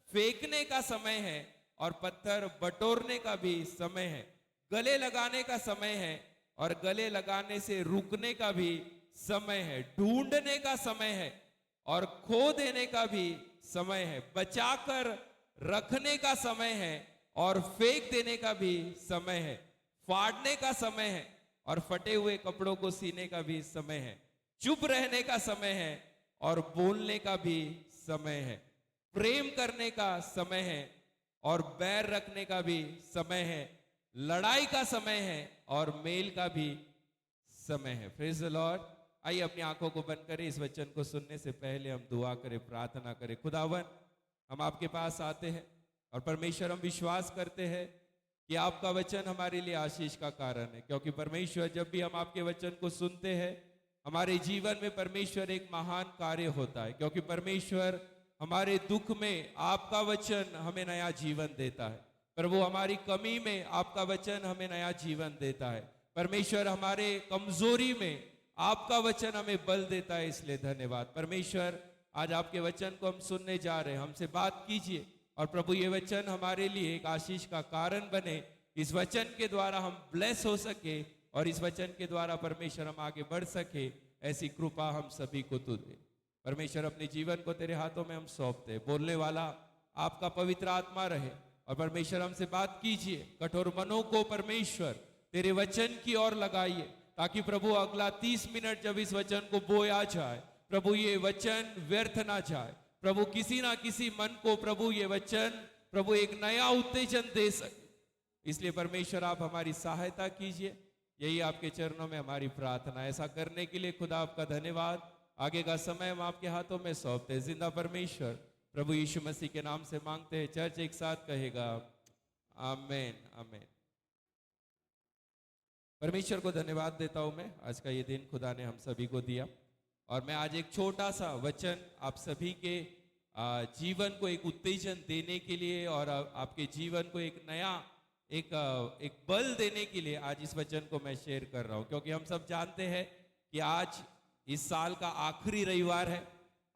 फेंकने का समय है और पत्थर बटोरने का भी समय है. गले लगाने का समय है और गले लगाने से रुकने का भी समय है. ढूंढने का समय है और खो देने का भी समय है. बचाकर रखने का समय है और फेंक देने का भी समय है. फाड़ने का समय है और फटे हुए कपड़ों को सीने का भी समय है. चुप रहने का समय है और बोलने का भी समय है. प्रेम करने का समय है और बैर रखने का भी समय है. लड़ाई का समय है और मेल का भी समय है. Praise the Lord. आइए अपनी आंखों को बंद करें. इस वचन को सुनने से पहले हम दुआ करें, प्रार्थना करें. खुदावन, हम आपके पास आते हैं और परमेश्वर हम विश्वास करते हैं कि आपका वचन हमारे लिए आशीष का कारण है, क्योंकि परमेश्वर जब भी हम आपके वचन को सुनते हैं हमारे जीवन में परमेश्वर एक महान कार्य होता है, क्योंकि परमेश्वर हमारे दुख में आपका वचन हमें नया जीवन देता है. प्रभु, हमारी कमी में आपका वचन हमें नया जीवन देता है. परमेश्वर, हमारे कमजोरी में आपका वचन हमें बल देता है, इसलिए धन्यवाद. परमेश्वर, आज आपके वचन को हम सुनने जा रहे हैं, हमसे बात कीजिए और प्रभु ये वचन हमारे लिए एक आशीष का कारण बने. इस वचन के द्वारा हम ब्लेस हो सके और इस वचन के द्वारा परमेश्वर हम आगे बढ़ सके, ऐसी कृपा हम सभी को तू दे. परमेश्वर, अपने जीवन को तेरे हाथों में हम सौंपते हैं. बोलने वाला आपका पवित्र आत्मा रहे और परमेश्वर हमसे बात कीजिए. कठोर मनों को परमेश्वर तेरे वचन की ओर लगाइए, ताकि प्रभु अगला 30 मिनट जब इस वचन को बोया जाए प्रभु ये वचन व्यर्थ ना जाए. प्रभु, किसी ना किसी मन को प्रभु ये वचन प्रभु एक नया उत्तेजन दे सके. इसलिए परमेश्वर आप हमारी सहायता कीजिए. यही आपके चरणों में हमारी प्रार्थना. ऐसा करने के लिए खुदा आपका धन्यवाद. आगे का समय हम आपके हाथों में सौंपते हैं. जिंदा परमेश्वर प्रभु यीशु मसीह के नाम से मांगते हैं. चर्च एक साथ कहेगा आमेन, आमेन. परमेश्वर को धन्यवाद देता हूं मैं. आज का ये दिन खुदा ने हम सभी को दिया और मैं आज एक छोटा सा वचन आप सभी के जीवन को एक उत्तेजन देने के लिए और आपके जीवन को एक नया एक बल देने के लिए आज इस वचन को मैं शेयर कर रहा हूं, क्योंकि हम सब जानते हैं कि आज इस साल का आखरी रविवार है.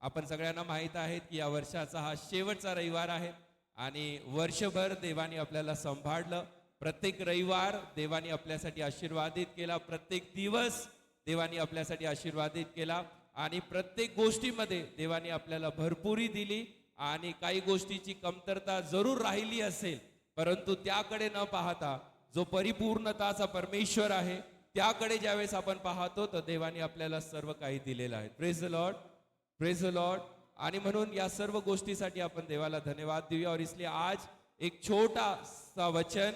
आपण सगळ्यांना माहित आहे की या वर्षाचा हा शेवटचा रविवार आहे आणि वर्षभर देवाने आपल्याला सांभाळलं. प्रत्येक रविवार देवाने आपल्यासाठी आशीर्वादित केला. प्रत्येक दिवस देवाने आपल्यासाठी आशीर्वादित केला आणि प्रत्येक गोष्टीमध्ये देवाने आपल्याला भरपुरी दिली. आणि काही गोष्टीची कमतरता जरूर राहिली असेल, परंतु त्याकडे न पाहता जो परिपूर्णताचा परमेश्वर आहे त्याकडे ज्यावेळेस आपण पाहतो तर देवाने आपल्याला सर्व काही दिलेलं आहे. Praise the Lord, praise the Lord. आणि म्हणून या सर्व गोष्टीसाठी आपण देवाला धन्यवाद देऊया. और इसलिए आज एक छोटा सा वचन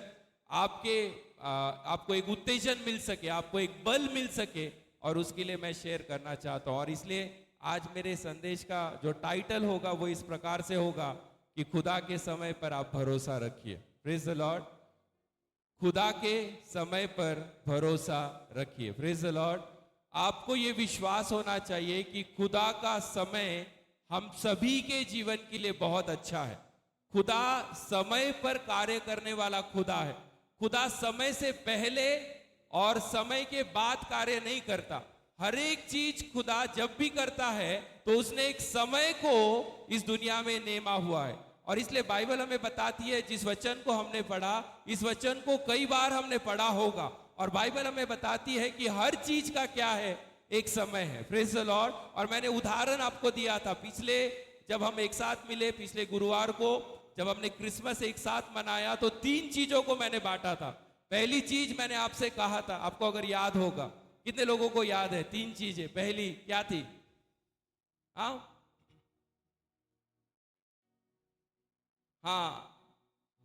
आपको एक उत्तेजन मिल सके, आपको एक बल मिल सके और उसके लिए मैं शेयर करना चाहता हूं. और इसलिए आज मेरे संदेश का जो टाइटल होगा वो इस प्रकार से होगा कि खुदा के समय पर आप भरोसा रखिए। Praise the Lord. खुदा के समय पर भरोसा रखिए। Praise the Lord. आपको ये विश्वास होना चाहिए कि खुदा का समय हम सभी के जीवन के लिए बहुत अच्छा है। खुदा समय पर कार्य करने वाला खुदा है। खुदा समय से पहले और समय के बाद कार्य नहीं करता। हर एक चीज खुदा जब भी करता है तो उसने एक समय को इस दुनिया में नेमा हुआ है। और इसलिए बाइबल हमें बताती है, जिस वचन को हमने पढ़ा, इस वचन को कई बार हमने पढ़ा होगा, और बाइबल हमें बताती है कि हर चीज का क्या है, एक समय है। Praise the Lord. और मैंने उदाहरण आपको दिया था पिछले, जब हम एक साथ मिले पिछले गुरुवार को, जब हमने क्रिसमस एक साथ मनाया, तो 3 चीजों को मैंने बांटा था। पहली चीज मैंने आपसे कहा था, आपको अगर याद होगा, कितने लोगों को याद है 3 चीजें? पहली क्या थी? हाँ,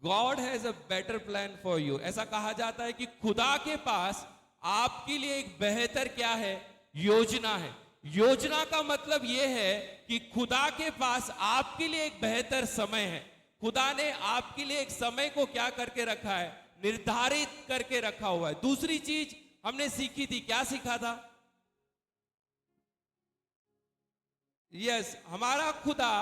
God has a better plan for you. ऐसा कहा जाता है कि खुदा के पास आपके लिए एक बेहतर क्या है? योजना है। योजना का मतलब यह है कि खुदा के पास आपके लिए एक बेहतर समय है। खुदा ने आपके लिए एक समय को क्या करके रखा है? निर्धारित करके रखा हुआ है। दूसरी चीज हमने सीखी थी, क्या सीखा था? यस, हमारा खुदा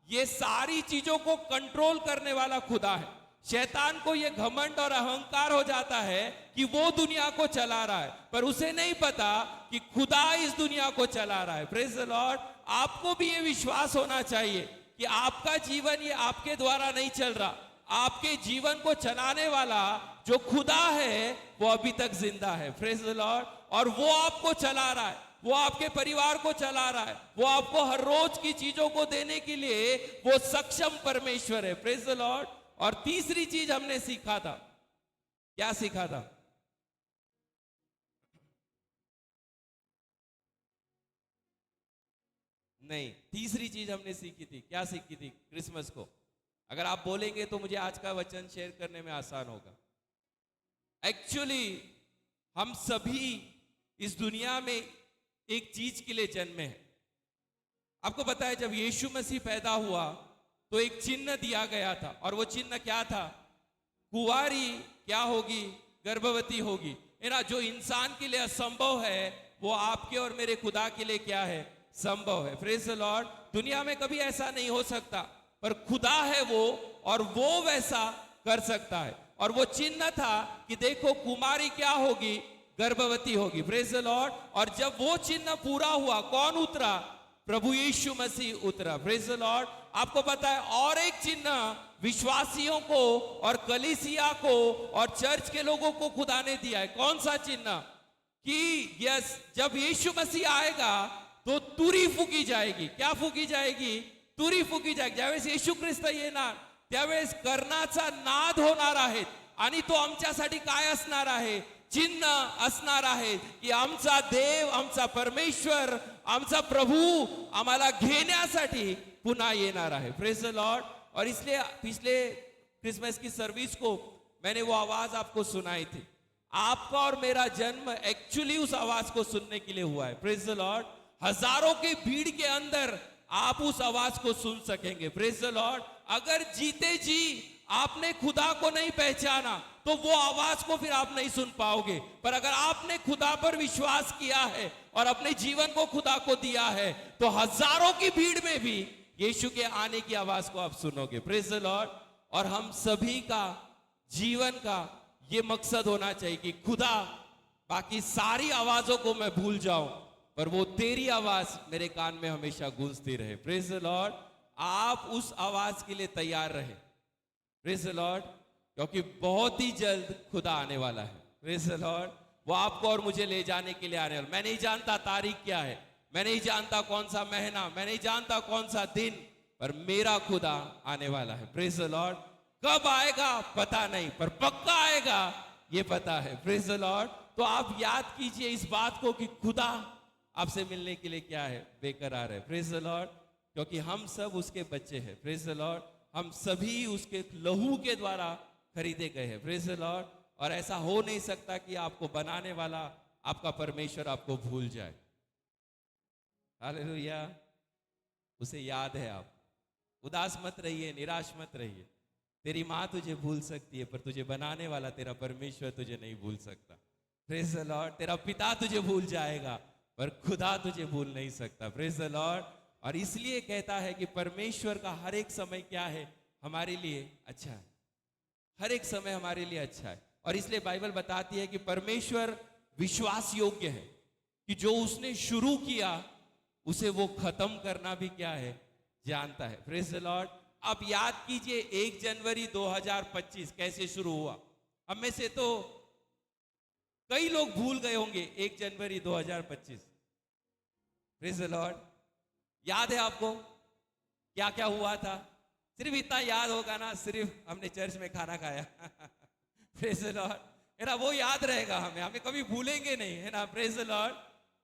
ये सारी चीजों को कंट्रोल करने वाला खुदा है। शैतान को ये घमंड और अहंकार हो जाता है कि वो दुनिया को चला रहा है, पर उसे नहीं पता कि खुदा इस दुनिया को चला रहा है। Praise the Lord. आपको भी ये विश्वास होना चाहिए कि आपका जीवन ये आपके द्वारा नहीं चल रहा। आपके जीवन को चलाने वाला जो खुदा है वो अभी तक जिंदा है। Praise the Lord. और वो आपको चला रहा है, वो आपके परिवार को चला रहा है, वो आपको हर रोज की चीजों को देने के लिए वो सक्षम परमेश्वर है। Praise the Lord. और तीसरी चीज हमने सीखा था, क्या सीखा था? नहीं, तीसरी चीज हमने सीखी थी। क्या सीखी थी क्रिसमस को? अगर आप बोलेंगे तो मुझे आज का वचन शेयर करने में आसान होगा। एक्चुअली हम सभी इस दुनिया में एक चीज के लिए जन्मे हैं। आपको पता है, जब यीशु मसीह पैदा हुआ तो एक चिन्ह दिया गया था, और वो चिन्ह क्या था? कुंवारी क्या होगी? गर्भवती होगी। है ना? जो इंसान के लिए असंभव है वो आपके और मेरे खुदा के लिए क्या है? संभव है। Praise the Lord. दुनिया में कभी ऐसा नहीं हो सकता, पर खुदा है वो, और वो वैसा कर सकता है। और वो चिन्ह था कि देखो, कुमारी क्या होगी? गर्भवती होगी। Praise the Lord. और जब वो चिन्ह पूरा हुआ, कौन उतरा? प्रभु यीशु मसीह उतरा। Praise the Lord. आपको पता है, और एक चिन्ह विश्वासियों को और कलीसिया को और चर्च के लोगों को खुदा ने दिया है। कौन सा चिन्ह? कि यस, जब यीशु मसीह आएगा तो तुरी फूकी जाएगी। क्या फूकी जाएगी? तुरी फूकी जाएगी. ज्यावेळेस येशू ख्रिस्त येणार त्यावेळेस कर्णाचा नाद होणार आहे, आणि तो आमच्यासाठी काय असणार आहे? चिन्ह असणार आहे की आमचा देव, आमचा परमेश्वर, आमचा प्रभु आम्हाला घेण्यासाठी पुन्हा येणार आहे. Praise the Lord. और इसलिए पिछले क्रिसमस की सर्विस को मैंने वो आवाज आपको सुनाई थी. आपका और मेरा जन्म एक्चुअली उस आवाज को सुनने के लिए हुआ है. Praise the Lord. हजारों की भीड़ के अंदर आप उस आवाज को सुन सकेंगे. Praise the Lord. अगर जीते जी आपने खुदा को नहीं पहचाना तो वो आवाज को फिर आप नहीं सुन पाओगे. पर अगर आपने खुदा पर विश्वास किया है और अपने जीवन को खुदा को दिया है तो हजारों की भीड़ में भी यीशु के आने की आवाज को आप सुनोगे. Praise the Lord. और हम सभी का जीवन का ये मकसद होना चाहिए कि खुदा, बाकी सारी आवाजों को मैं भूल जाऊं पर वो तेरी आवाज मेरे कान में हमेशा गूंजती रहे. Praise the Lord. आप उस आवाज के लिए तैयार रहे. Praise the Lord. क्योंकि बहुत ही जल्द खुदा आने वाला है. Praise the Lord. वो आपको और मुझे ले जाने के लिए आने वाला. मैं नहीं जानता तारीख क्या है, मैं नहीं जानता कौन सा महीना, मैं नहीं जानता कौन सा दिन, पर मेरा खुदा आने वाला है. Praise the Lord. कब आएगा पता नहीं, पर पक्का आएगा ये पता है. Praise the Lord. तो आप याद कीजिए इस बात को कि खुदा आपसे मिलने के लिए क्या है? बेकरार है. Praise the Lord. क्योंकि हम सब उसके बच्चे हैं. Praise the Lord. हम सभी उसके लहू के द्वारा खरीदे गए हैं. Praise the Lord. और ऐसा हो नहीं सकता कि आपको बनाने वाला, आपका परमेश्वर आपको भूल जाए. हालेलुया। उसे याद है। आप उदास मत रहिए, निराश मत रहिए। तेरी माँ तुझे भूल सकती है, पर तुझे बनाने वाला तेरा परमेश्वर तुझे नहीं भूल सकता। Praise the Lord. तेरा पिता तुझे भूल जाएगा, पर खुदा तुझे भूल नहीं सकता। Praise the Lord. और इसलिए कहता है कि परमेश्वर का हर एक समय क्या है, हमारे लिए अच्छा है। हर एक समय हमारे लिए अच्छा है। और इसलिए बाइबल बताती है कि परमेश्वर विश्वास योग्य है, कि जो उसने शुरू किया उसे वो खत्म करना भी क्या है, जानता है। Praise the Lord. अब याद कीजिए 1 जनवरी 2025 कैसे शुरू हुआ। हम में से तो कई लोग भूल गए होंगे 1 जनवरी 2025। Praise the Lord. याद है आपको क्या क्या हुआ था? सिर्फ इतना याद होगा ना, सिर्फ हमने चर्च में खाना खाया। Praise the Lord. है ना, वो याद रहेगा हमें, हमें कभी भूलेंगे नहीं, है ना। Praise the Lord.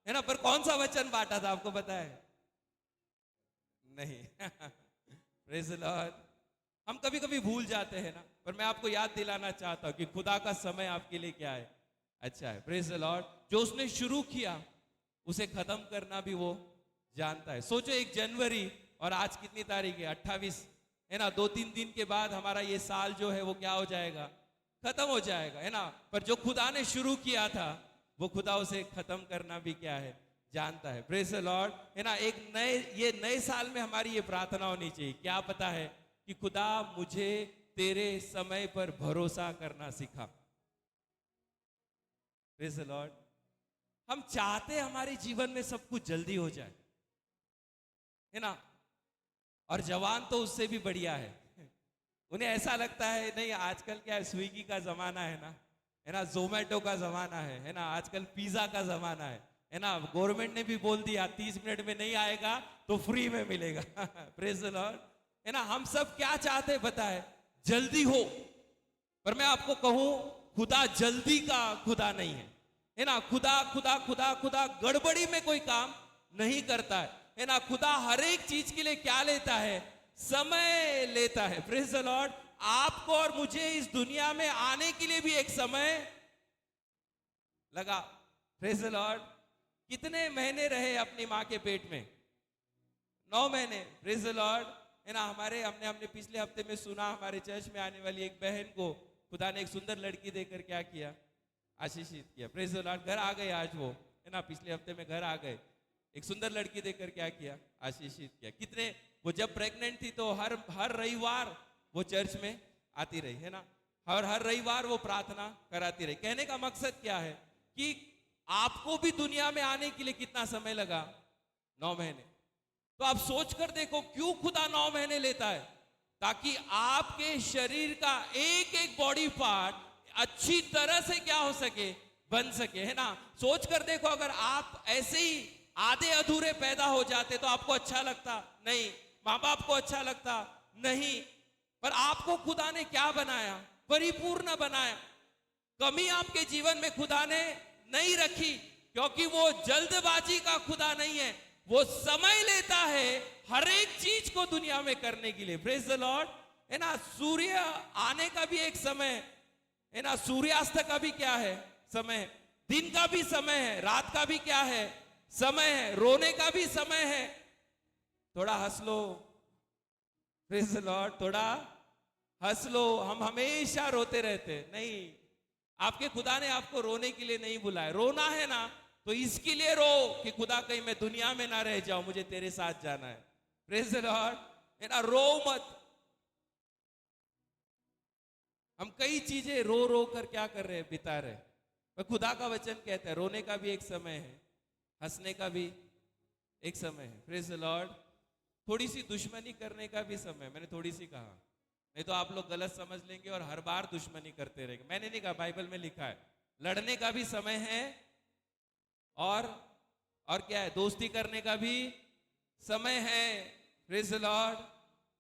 है ना, पर कौन सा वचन बांटा था आपको पता है? नहीं। Praise the Lord. हम कभी कभी भूल जाते हैं ना, पर मैं आपको याद दिलाना चाहता हूं कि खुदा का समय आपके लिए क्या है, अच्छा है। Praise the Lord. जो उसने शुरू किया उसे खत्म करना भी वो जानता है। सोचो 1 जनवरी और आज कितनी तारीख है, 28, है ना। 2-3 दिन के बाद हमारा ये साल जो है वो क्या हो जाएगा, खत्म हो जाएगा, है ना। पर जो खुदा ने शुरू किया था वो खुदा उसे खत्म करना भी क्या है, जानता है। Praise the Lord. है ना, ये नए साल में हमारी ये प्रार्थना होनी चाहिए, क्या पता है, कि खुदा मुझे तेरे समय पर भरोसा करना सिखा। Praise the Lord. हम चाहते हमारे जीवन में सब कुछ जल्दी हो जाए, है ना। और जवान तो उससे भी बढ़िया है। उन्हें ऐसा लगता है नहीं, आजकल क्या है, स्विगी का जमाना है ना, जोमेटो का जमाना है ना, आजकल पिज्जा का जमाना है ना। गवर्नमेंट ने भी बोल दिया 30 मिनट में नहीं आएगा तो फ्री में मिलेगा। Praise the Lord. है ना, हम सब क्या चाहते हैं पता है, जल्दी हो। पर मैं आपको कहूं, खुदा जल्दी का खुदा नहीं है ना। खुदा खुदा खुदा खुदा गड़बड़ी में कोई काम नहीं करता है ना। खुदा हर एक चीज के लिए क्या लेता है, समय लेता है। Praise the Lord. आपको और मुझे इस दुनिया में आने के लिए भी एक समय लगा। Praise the Lord. कितने महीने रहे अपनी माँ के पेट में? 9 महीने। Praise the Lord. है ना, हमने पिछले हफ्ते में सुना, हमारे चर्च में आने वाली एक बहन को खुदा ने एक सुंदर लड़की देकर क्या किया, आशीषित किया। Praise the Lord. घर आ गए आज वो, है ना, पिछले हफ्ते में घर आ गए, एक सुंदर लड़की देकर क्या किया, आशीषित किया। कितने, वो जब प्रेग्नेंट थी तो हर रविवार वो चर्च में आती रही, है ना। हर रविवार वो प्रार्थना कराती रही। कहने का मकसद क्या है कि आपको भी दुनिया में आने के लिए कितना समय लगा, 9 महीने। तो आप सोच कर देखो क्यों खुदा 9 महीने लेता है, ताकि आपके शरीर का एक एक बॉडी पार्ट अच्छी तरह से क्या हो सके, बन सके, है ना। सोच कर देखो, अगर आप ऐसे ही आधे अधूरे पैदा हो जाते तो आपको अच्छा लगता? नहीं। माँ बाप को अच्छा लगता? नहीं। पर आपको खुदा ने क्या बनाया, परिपूर्ण बनाया। कमी आपके जीवन में खुदा ने नहीं रखी, क्योंकि वो जल्दबाजी का खुदा नहीं है। वो समय लेता है हर एक चीज को दुनिया में करने के लिए। Praise the Lord. है ना, सूर्य आने का भी एक समय है ना, सूर्यास्त का भी क्या है, समय। दिन का भी समय है, रात का भी क्या है, समय है। रोने का भी समय है, थोड़ा हंस लो। Praise the Lord. थोड़ा हंस लो। हम हमेशा रोते रहते नहीं। आपके खुदा ने आपको रोने के लिए नहीं बुलाया। रोना है ना तो इसके लिए रो कि खुदा कहीं मैं दुनिया में ना रह जाऊं, मुझे तेरे साथ जाना है। Praise the Lord. है ना, रो मत। हम कई चीजें रो रो कर क्या कर रहे हैं, बिता रहे। पर खुदा का वचन कहता है रोने का भी एक समय है, हंसने का भी एक समय है। Praise the Lord. थोड़ी सी दुश्मनी करने का भी समय। मैंने थोड़ी सी कहा, नहीं तो आप लोग गलत समझ लेंगे और हर बार दुश्मनी करते रहेंगे। मैंने नहीं कहा, बाइबल में लिखा है। लड़ने का भी समय है, और क्या है, दोस्ती करने का भी समय है। Praise the Lord.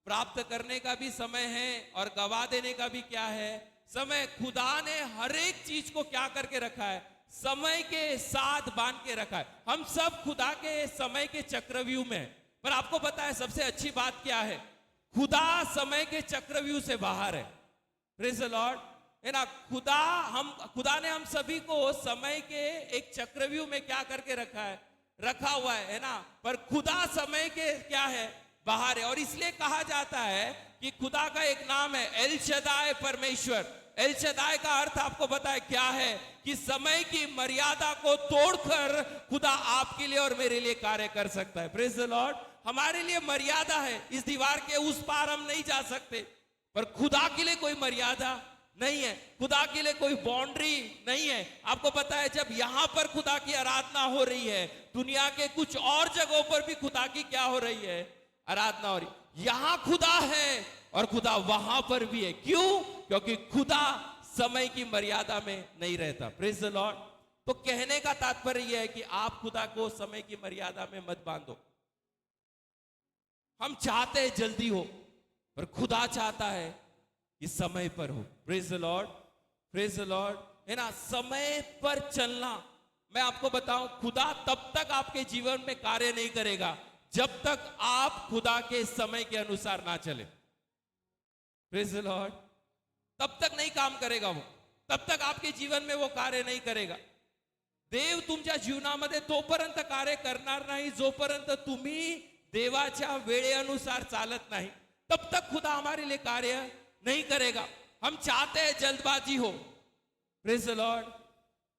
प्राप्त करने का भी समय है, और गवा देने का भी क्या है, समय। खुदा ने हर एक चीज को क्या करके रखा है, समय के साथ बांध के रखा है। हम सब खुदा के समय के चक्रव्यूह में। पर आपको पता है सबसे अच्छी बात क्या है, खुदा समय के चक्रव्यूह से बाहर है। Praise the Lord. है ना, खुदा ने हम सभी को समय के एक चक्रव्यूह में क्या करके रखा है, रखा हुआ है ना, पर खुदा समय के क्या है, बाहर है। और इसलिए कहा जाता है कि खुदा का एक नाम है एल शदाय, परमेश्वर। एल शदाय का अर्थ आपको पता है क्या है, कि समय की मर्यादा को तोड़कर खुदा आपके लिए और मेरे लिए कार्य कर सकता है। Praise the Lord. हमारे लिए मर्यादा है, इस दीवार के उस पार हम नहीं जा सकते, पर खुदा के लिए कोई मर्यादा नहीं है, खुदा के लिए कोई बाउंड्री नहीं है। आपको पता है, जब यहां पर खुदा की आराधना हो रही है, दुनिया के कुछ और जगहों पर भी खुदा की क्या हो रही है, आराधना हो रही। यहां खुदा है और खुदा वहां पर भी है। क्यों? क्योंकि खुदा समय की मर्यादा में नहीं रहता। Praise the Lord. तो कहने का तात्पर्य यह है कि आप खुदा को समय की मर्यादा में मत बांधो। हम चाहते हैं जल्दी हो, पर खुदा चाहता है कि समय पर हो। Praise the Lord, praise the Lord, है ना। समय पर चलना, मैं आपको बताऊं, खुदा तब तक आपके जीवन में कार्य नहीं करेगा जब तक आप खुदा के समय के अनुसार ना चले। Praise the Lord. तब तक नहीं काम करेगा वो, तब तक आपके जीवन में वो कार्य नहीं करेगा। देव तुमच्या जीवनामध्ये तोपर्यंत कार्य करणार नाही जोपर्यंत तुम्ही देवाच्या वेळेनुसार चालत नाही, तब तक खुदा हमारे लिए कार्य नहीं करेगा। हम चाहते हैं जल्दबाजी हो। Praise the Lord.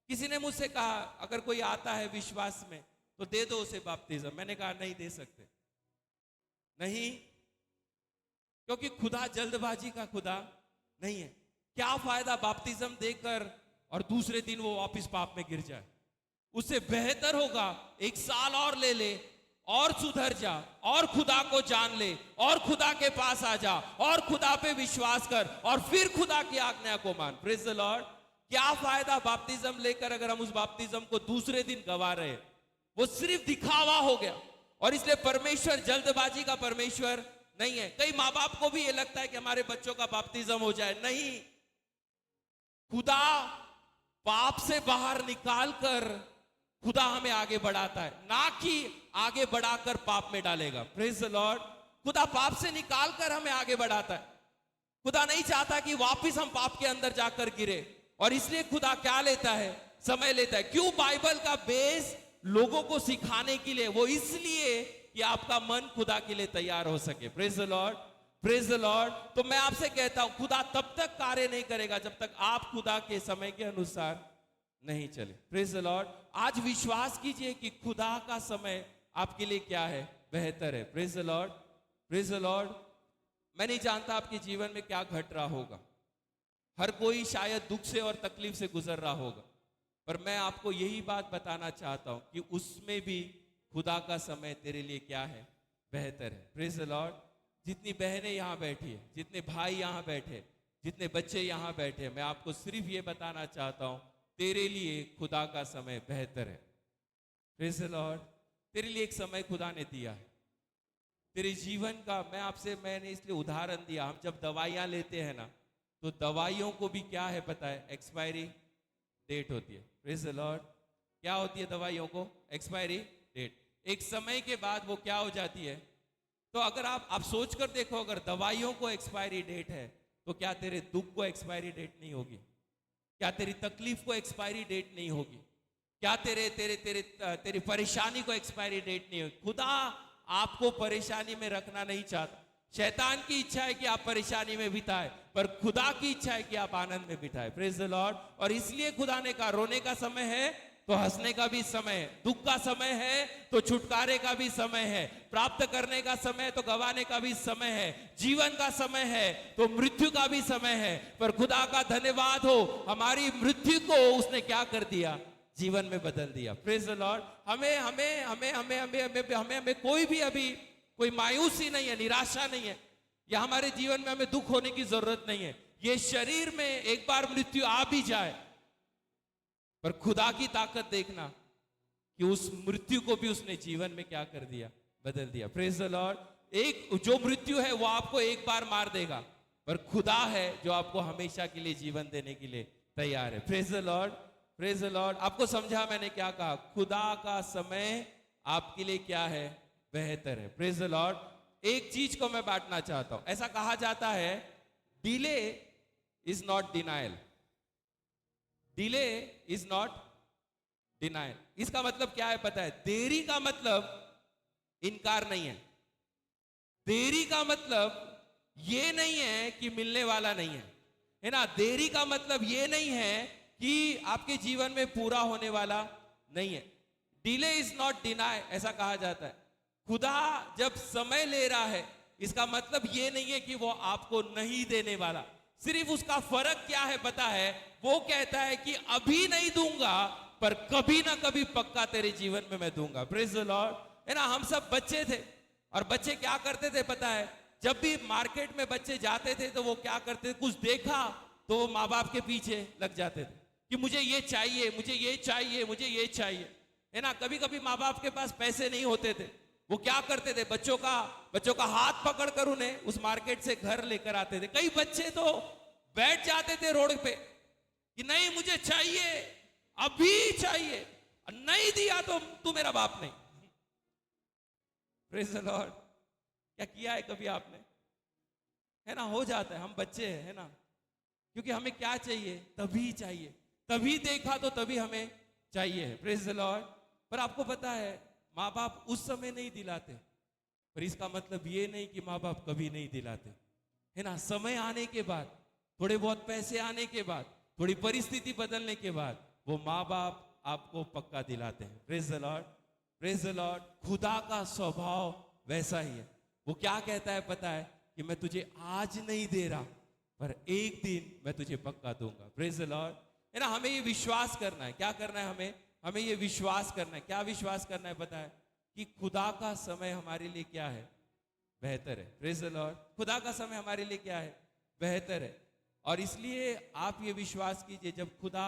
किसी ने मुझसे कहा, अगर कोई आता है विश्वास में तो दे दो उसे बपतिस्म। मैंने कहा नहीं दे सकते, नहीं, क्योंकि खुदा जल्दबाजी का खुदा नहीं है। क्या फायदा बपतिस्म देकर और दूसरे दिन वो वापस पाप में गिर जाए। उससे बेहतर होगा 1 साल और ले ले और सुधर जा और खुदा को जान ले और खुदा के पास आ जा और खुदा पे विश्वास कर और फिर खुदा की आज्ञा को मान। Praise the lord. क्या फायदा बपतिस्म लेकर अगर हम उस बपतिस्म को दूसरे दिन गवा रहे, वो सिर्फ दिखावा हो गया। और इसलिए परमेश्वर जल्दबाजी का परमेश्वर नहीं है। कई माँ बाप को भी ये लगता है कि हमारे बच्चों का बपतिस्म हो जाए, नहीं। खुदा पाप से बाहर निकालकर खुदा हमें आगे बढ़ाता है, ना कि आगे बढ़ाकर पाप में डालेगा। Praise the Lord. खुदा पाप से निकालकर हमें आगे बढ़ाता है। खुदा नहीं चाहता कि वापस हम पाप के अंदर जाकर गिरे। और इसलिए खुदा क्या लेता है, समय लेता है। क्यों? बाइबल का बेस लोगों को सिखाने के लिए, वो इसलिए कि आपका मन खुदा के लिए तैयार हो सके। Praise the Lord, praise the Lord. तो मैं आपसे कहता हूं, खुदा तब तक कार्य नहीं करेगा जब तक आप खुदा के समय के अनुसार नहीं चले। Praise the Lord. आज विश्वास कीजिए कि खुदा का समय आपके लिए क्या है, बेहतर है। Praise the Lord, praise the Lord. मैं नहीं जानता आपके जीवन में क्या घट रहा होगा। हर कोई शायद दुख से और तकलीफ से गुजर रहा होगा, पर मैं आपको यही बात बताना चाहता हूं कि उसमें भी खुदा का समय तेरे लिए क्या है, बेहतर है। Praise the Lord. जितनी बहनें यहाँ बैठी है, जितने भाई यहाँ बैठे, जितने बच्चे यहाँ बैठे, मैं आपको सिर्फ ये बताना चाहता हूँ, तेरे लिए खुदा का समय बेहतर है। Praise the Lord. तेरे लिए एक समय खुदा ने दिया है तेरे जीवन का। मैंने इसलिए उदाहरण दिया, हम जब दवाइयाँ लेते हैं ना, तो दवाइयों को भी क्या है पता है, एक्सपायरी डेट होती है। Praise the lord. क्या होती है दवाइयों को? Expiry date. एक समय के बाद वो क्या हो जाती है। तो अगर आप सोच कर देखो, अगर दवाइयों को एक्सपायरी डेट है, तो क्या तेरे दुख को एक्सपायरी डेट नहीं होगी? क्या तेरी तकलीफ को एक्सपायरी डेट नहीं होगी? क्या तेरी परेशानी को एक्सपायरी डेट नहीं होगी? खुदा आपको परेशानी में रखना नहीं चाहता। शैतान की इच्छा है कि आप परेशानी में बिताए, पर खुदा की इच्छा है कि आप आनंद में बिताए। Praise the Lord. और इसलिए खुदा ने कहा, रोने का समय है तो हंसने का भी समय है, दुख का समय है तो छुटकारे का भी समय है, प्राप्त करने का समय है तो गवाने का भी समय है, जीवन का समय है तो मृत्यु का भी समय है। पर खुदा का धन्यवाद हो, हमारी मृत्यु को उसने क्या कर दिया, जीवन में बदल दिया। Praise the Lord. हमें हमें हमें हमें हमें हमें हमें हमें कोई भी अभी कोई मायूसी नहीं है, निराशा नहीं है, या हमारे जीवन में हमें दुख होने की जरूरत नहीं है। ये शरीर में एक बार मृत्यु आ भी जाए, पर खुदा की ताकत देखना कि उस मृत्यु को भी उसने जीवन में क्या कर दिया, बदल दिया। Praise the Lord. एक जो मृत्यु है वो आपको एक बार मार देगा, पर खुदा है जो आपको हमेशा के लिए जीवन देने के लिए तैयार है। Praise the Lord, praise the Lord. आपको समझा मैंने क्या कहा? खुदा का समय आपके लिए क्या है, बेहतर है। Praise the Lord. एक चीज को मैं बांटना चाहता हूं। ऐसा कहा जाता है, delay is not denial. Delay is not denial. इसका मतलब क्या है पता है? देरी का मतलब इनकार नहीं है। देरी का मतलब ये नहीं है कि मिलने वाला नहीं है ना? देरी का मतलब ये नहीं है कि आपके जीवन में पूरा होने वाला नहीं है। डिले इज नॉट डिनाय, ऐसा कहा जाता है। खुदा जब समय ले रहा है, इसका मतलब ये नहीं है कि वो आपको नहीं देने वाला। सिर्फ उसका फर्क क्या है पता है? वो कहता है कि अभी नहीं दूंगा, पर कभी ना कभी पक्का तेरे जीवन में मैं दूंगा। Praise the Lord. है ना? हम सब बच्चे थे, और बच्चे क्या करते थे पता है? जब भी मार्केट में बच्चे जाते थे तो वो क्या करते थे? कुछ देखा तो वो माँ बाप के पीछे लग जाते थे कि मुझे ये चाहिए, मुझे ये चाहिए, मुझे ये चाहिए। है ना? कभी कभी माँ बाप के पास पैसे नहीं होते थे, वो क्या करते थे? बच्चों का हाथ पकड़कर उन्हें उस मार्केट से घर लेकर आते थे। कई बच्चे तो बैठ जाते थे रोड पे कि नहीं मुझे चाहिए, अभी चाहिए, और नहीं दिया तो तू मेरा बाप नहीं। Praise the lord. क्या किया है कभी आपने? है ना? हो जाता है, हम बच्चे हैं, है ना? क्योंकि हमें क्या चाहिए? तभी चाहिए, तभी देखा तो तभी हमें चाहिए है। Praise the Lord. पर आपको पता है, माँ बाप उस समय नहीं दिलाते, पर इसका मतलब ये नहीं कि माँ बाप कभी नहीं दिलाते। है ना? समय आने के बाद, थोड़े बहुत पैसे आने के बाद, थोड़ी परिस्थिति बदलने के बाद, वो माँ बाप आपको पक्का दिलाते हैं। Praise the Lord. Praise the Lord. खुदा का स्वभाव वैसा ही है। वो क्या कहता है पता है? कि मैं तुझे आज नहीं दे रहा, पर एक दिन मैं तुझे पक्का दूंगा। Praise the Lord. है ना? हमें ये विश्वास करना है। क्या करना है हमें? हमें ये विश्वास करना है। क्या विश्वास करना है पता है? कि खुदा का समय हमारे लिए क्या है? बेहतर है। Praise the Lord. खुदा का समय हमारे लिए क्या है? बेहतर है। और इसलिए आप ये विश्वास कीजिए, जब खुदा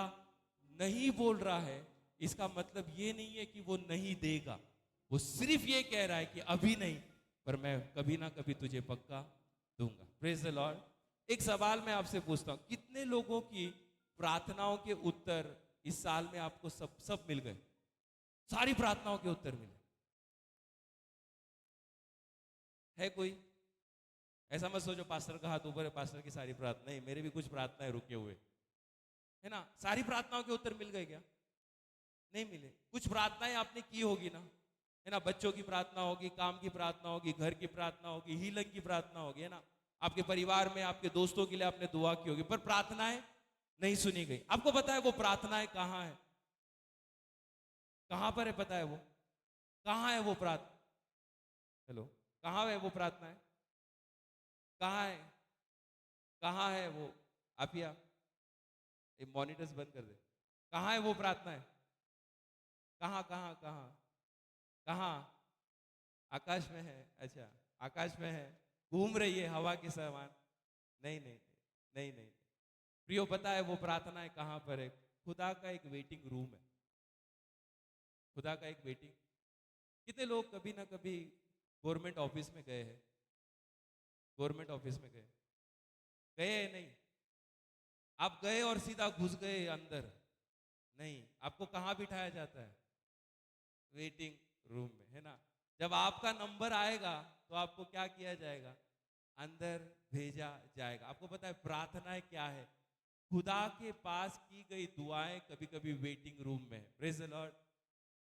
नहीं बोल रहा है, इसका मतलब ये नहीं है कि वो नहीं देगा। वो सिर्फ ये कह रहा है कि अभी नहीं, पर मैं कभी ना कभी तुझे पक्का दूंगा। Praise the Lord. एक सवाल मैं आपसे पूछता हूं, कितने लोगों की प्रार्थनाओं के उत्तर इस साल में आपको सब मिल गए? सारी प्रार्थनाओं के उत्तर मिले? है कोई? ऐसा मत सोचो पास्टर का हाथ ऊपर है, पास्टर की सारी प्रार्थना नहीं, मेरे भी कुछ प्रार्थनाएं रुके हुए। है ना? सारी प्रार्थनाओं के उत्तर मिल गए क्या? नहीं मिले। कुछ प्रार्थनाएं आपने की होगी ना? है ना? बच्चों की प्रार्थना होगी, काम की प्रार्थना होगी, घर की प्रार्थना होगी, हीलिंग की प्रार्थना होगी। है ना? आपके परिवार में आपके दोस्तों के लिए आपने दुआ की होगी, पर प्रार्थनाएं नहीं सुनी गई। आपको पता है वो प्रार्थनाएं कहां है? कहां पर है पता है? वो कहां है? वो प्रार्थना, हेलो, कहां है वो प्रार्थनाएं? कहां है? कहां है वो? आप या मॉनिटर्स बंद कर दे। कहां है वो प्रार्थनाएं? कहां कहां कहां कहां? आकाश में है? अच्छा, आकाश में है, घूम रही है हवा के समान? नहीं नहीं नहीं नहीं। प्रियो, पता है वो प्रार्थनाएं कहां पर है? खुदा का एक वेटिंग रूम है। खुदा का एक वेटिंग। कितने लोग कभी ना कभी गवर्नमेंट ऑफिस में गए हैं? गवर्नमेंट ऑफिस में गए? गए नहीं? आप गए और सीधा घुस गए अंदर? नहीं, आपको कहां बिठाया जाता है? वेटिंग रूम में। है ना? जब आपका नंबर आएगा तो आपको क्या किया जाएगा? अंदर भेजा जाएगा। आपको पता है प्रार्थनाएं क्या है? खुदा के पास की गई दुआएं कभी कभी वेटिंग रूम में है। Praise the Lord.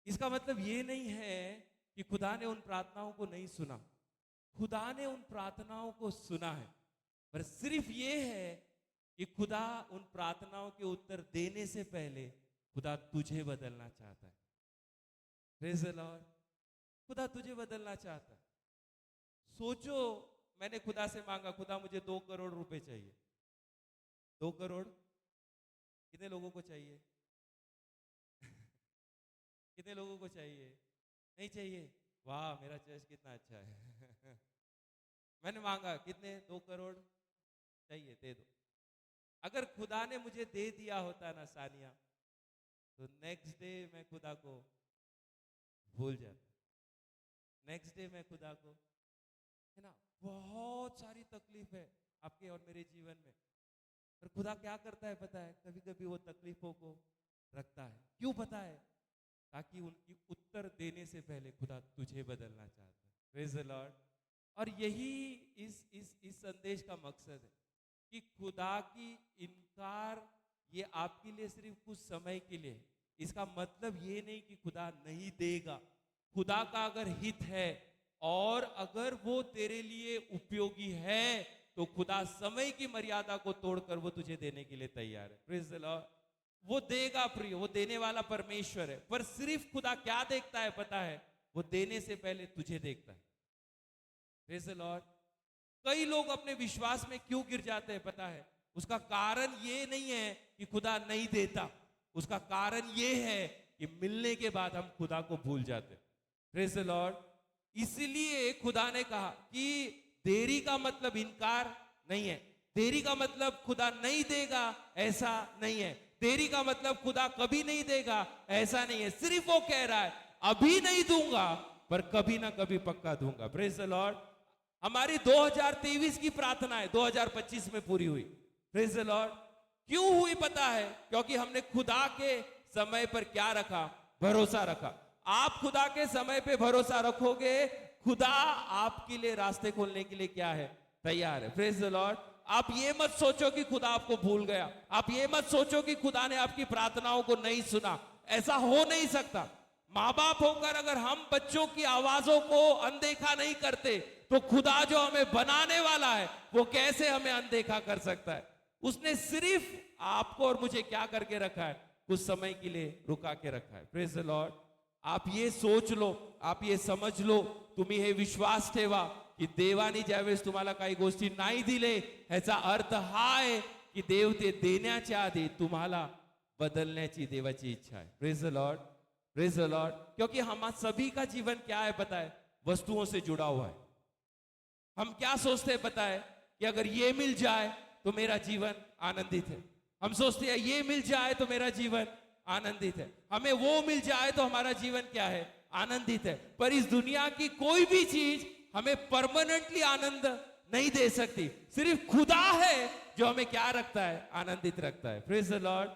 इसका मतलब ये नहीं है कि खुदा ने उन प्रार्थनाओं को नहीं सुना। खुदा ने उन प्रार्थनाओं को सुना है, पर सिर्फ ये है कि खुदा उन प्रार्थनाओं के उत्तर देने से पहले खुदा तुझे बदलना चाहता है। Praise the Lord. खुदा तुझे बदलना चाहता है। सोचो, मैंने खुदा से मांगा, खुदा मुझे 2 करोड़ रुपए चाहिए। 2 करोड़ कितने लोगों को चाहिए? कितने लोगों को चाहिए? नहीं चाहिए? वाह, मेरा चर्च कितना अच्छा है। मैंने मांगा कितने? 2 करोड़ चाहिए, दे दो। अगर खुदा ने मुझे दे दिया होता ना सानिया, तो नेक्स्ट डे मैं खुदा को भूल जाता। नेक्स्ट डे मैं खुदा को, है ना, बहुत सारी तकलीफ है आपके और मेरे जीवन में, पर खुदा क्या करता है पता है? कभी कभी वो तकलीफों को रखता है। क्यों पता है? ताकि उनकी उत्तर देने से पहले खुदा तुझे बदलना चाहता है। Praise the Lord. और यही इस संदेश का मकसद है कि खुदा की इनकार ये आपके लिए सिर्फ कुछ समय के लिए, इसका मतलब ये नहीं कि खुदा नहीं देगा। खुदा का अगर हित है और अगर वो तेरे लिए उपयोगी है तो खुदा समय की मर्यादा को तोड़कर वो तुझे देने के लिए तैयार है। Praise the Lord. वो देगा प्रिय, वो देने वाला परमेश्वर है। पर सिर्फ खुदा क्या देखता है पता है? वो देने से पहले तुझे देखता है। Praise the Lord. कई लोग अपने विश्वास में क्यों गिर जाते हैं पता है? उसका कारण ये नहीं है कि खुदा नहीं देता, उसका कारण ये है कि मिलने के बाद हम खुदा को भूल जाते हैं। Praise the Lord. इसलिए खुदा ने कहा कि देरी का मतलब इनकार नहीं है, देरी का मतलब खुदा नहीं देगा ऐसा नहीं है, देरी का मतलब खुदा कभी नहीं देगा ऐसा नहीं है। सिर्फ वो कह रहा है अभी नहीं दूंगा पर कभी ना कभी पक्का दूंगा। Praise the Lord. हमारी 2023 की प्रार्थना है 2025 में पूरी हुई। Praise the Lord. क्यों हुई पता है? क्योंकि हमने खुदा के समय पर क्या रखा? भरोसा रखा। आप खुदा के समय पे भरोसा रखोगे, खुदा आपके लिए रास्ते खोलने के लिए क्या है? तैयार है। Praise the Lord. आप ये मत सोचो कि खुदा आपको भूल गया, आप ये मत सोचो कि खुदा ने आपकी प्रार्थनाओं को नहीं सुना। ऐसा हो नहीं सकता। माँ बाप होकर अगर हम बच्चों की आवाजों को अनदेखा नहीं करते तो खुदा जो हमें बनाने वाला है वो कैसे हमें अनदेखा कर सकता है? उसने सिर्फ आपको और मुझे क्या करके रखा है? कुछ समय के लिए रुका के रखा है। Praise the Lord. आप ये सोच लो, आप ये समज लो, तुम्ही हे विश्वास ठेवा की देवानी ज्यावेळेस तुम्हाला काही गोष्टी नाही दिले ह्याचा अर्थ हा आहे की देव ते देण्याच्या आधी तुम्हाला बदलण्याची देवाची इच्छा है। Praise the Lord. Praise the Lord. क्योंकि हम सभी का जीवन क्या है पता है? वस्तुओं से जुड़ा हुआ है। हम क्या सोचते हैं पता है? कि अगर ये मिल जाए तो मेरा जीवन आनंदित है। हम सोचते हैं ये मिल जाए तो मेरा जीवन आनंदित है, हमें वो मिल जाए तो हमारा जीवन क्या है? आनंदित है। पर इस दुनिया की कोई भी चीज हमें परमानेंटली आनंद नहीं दे सकती। सिर्फ खुदा है जो हमें क्या रखता है? आनंदित रखता है। Praise the Lord.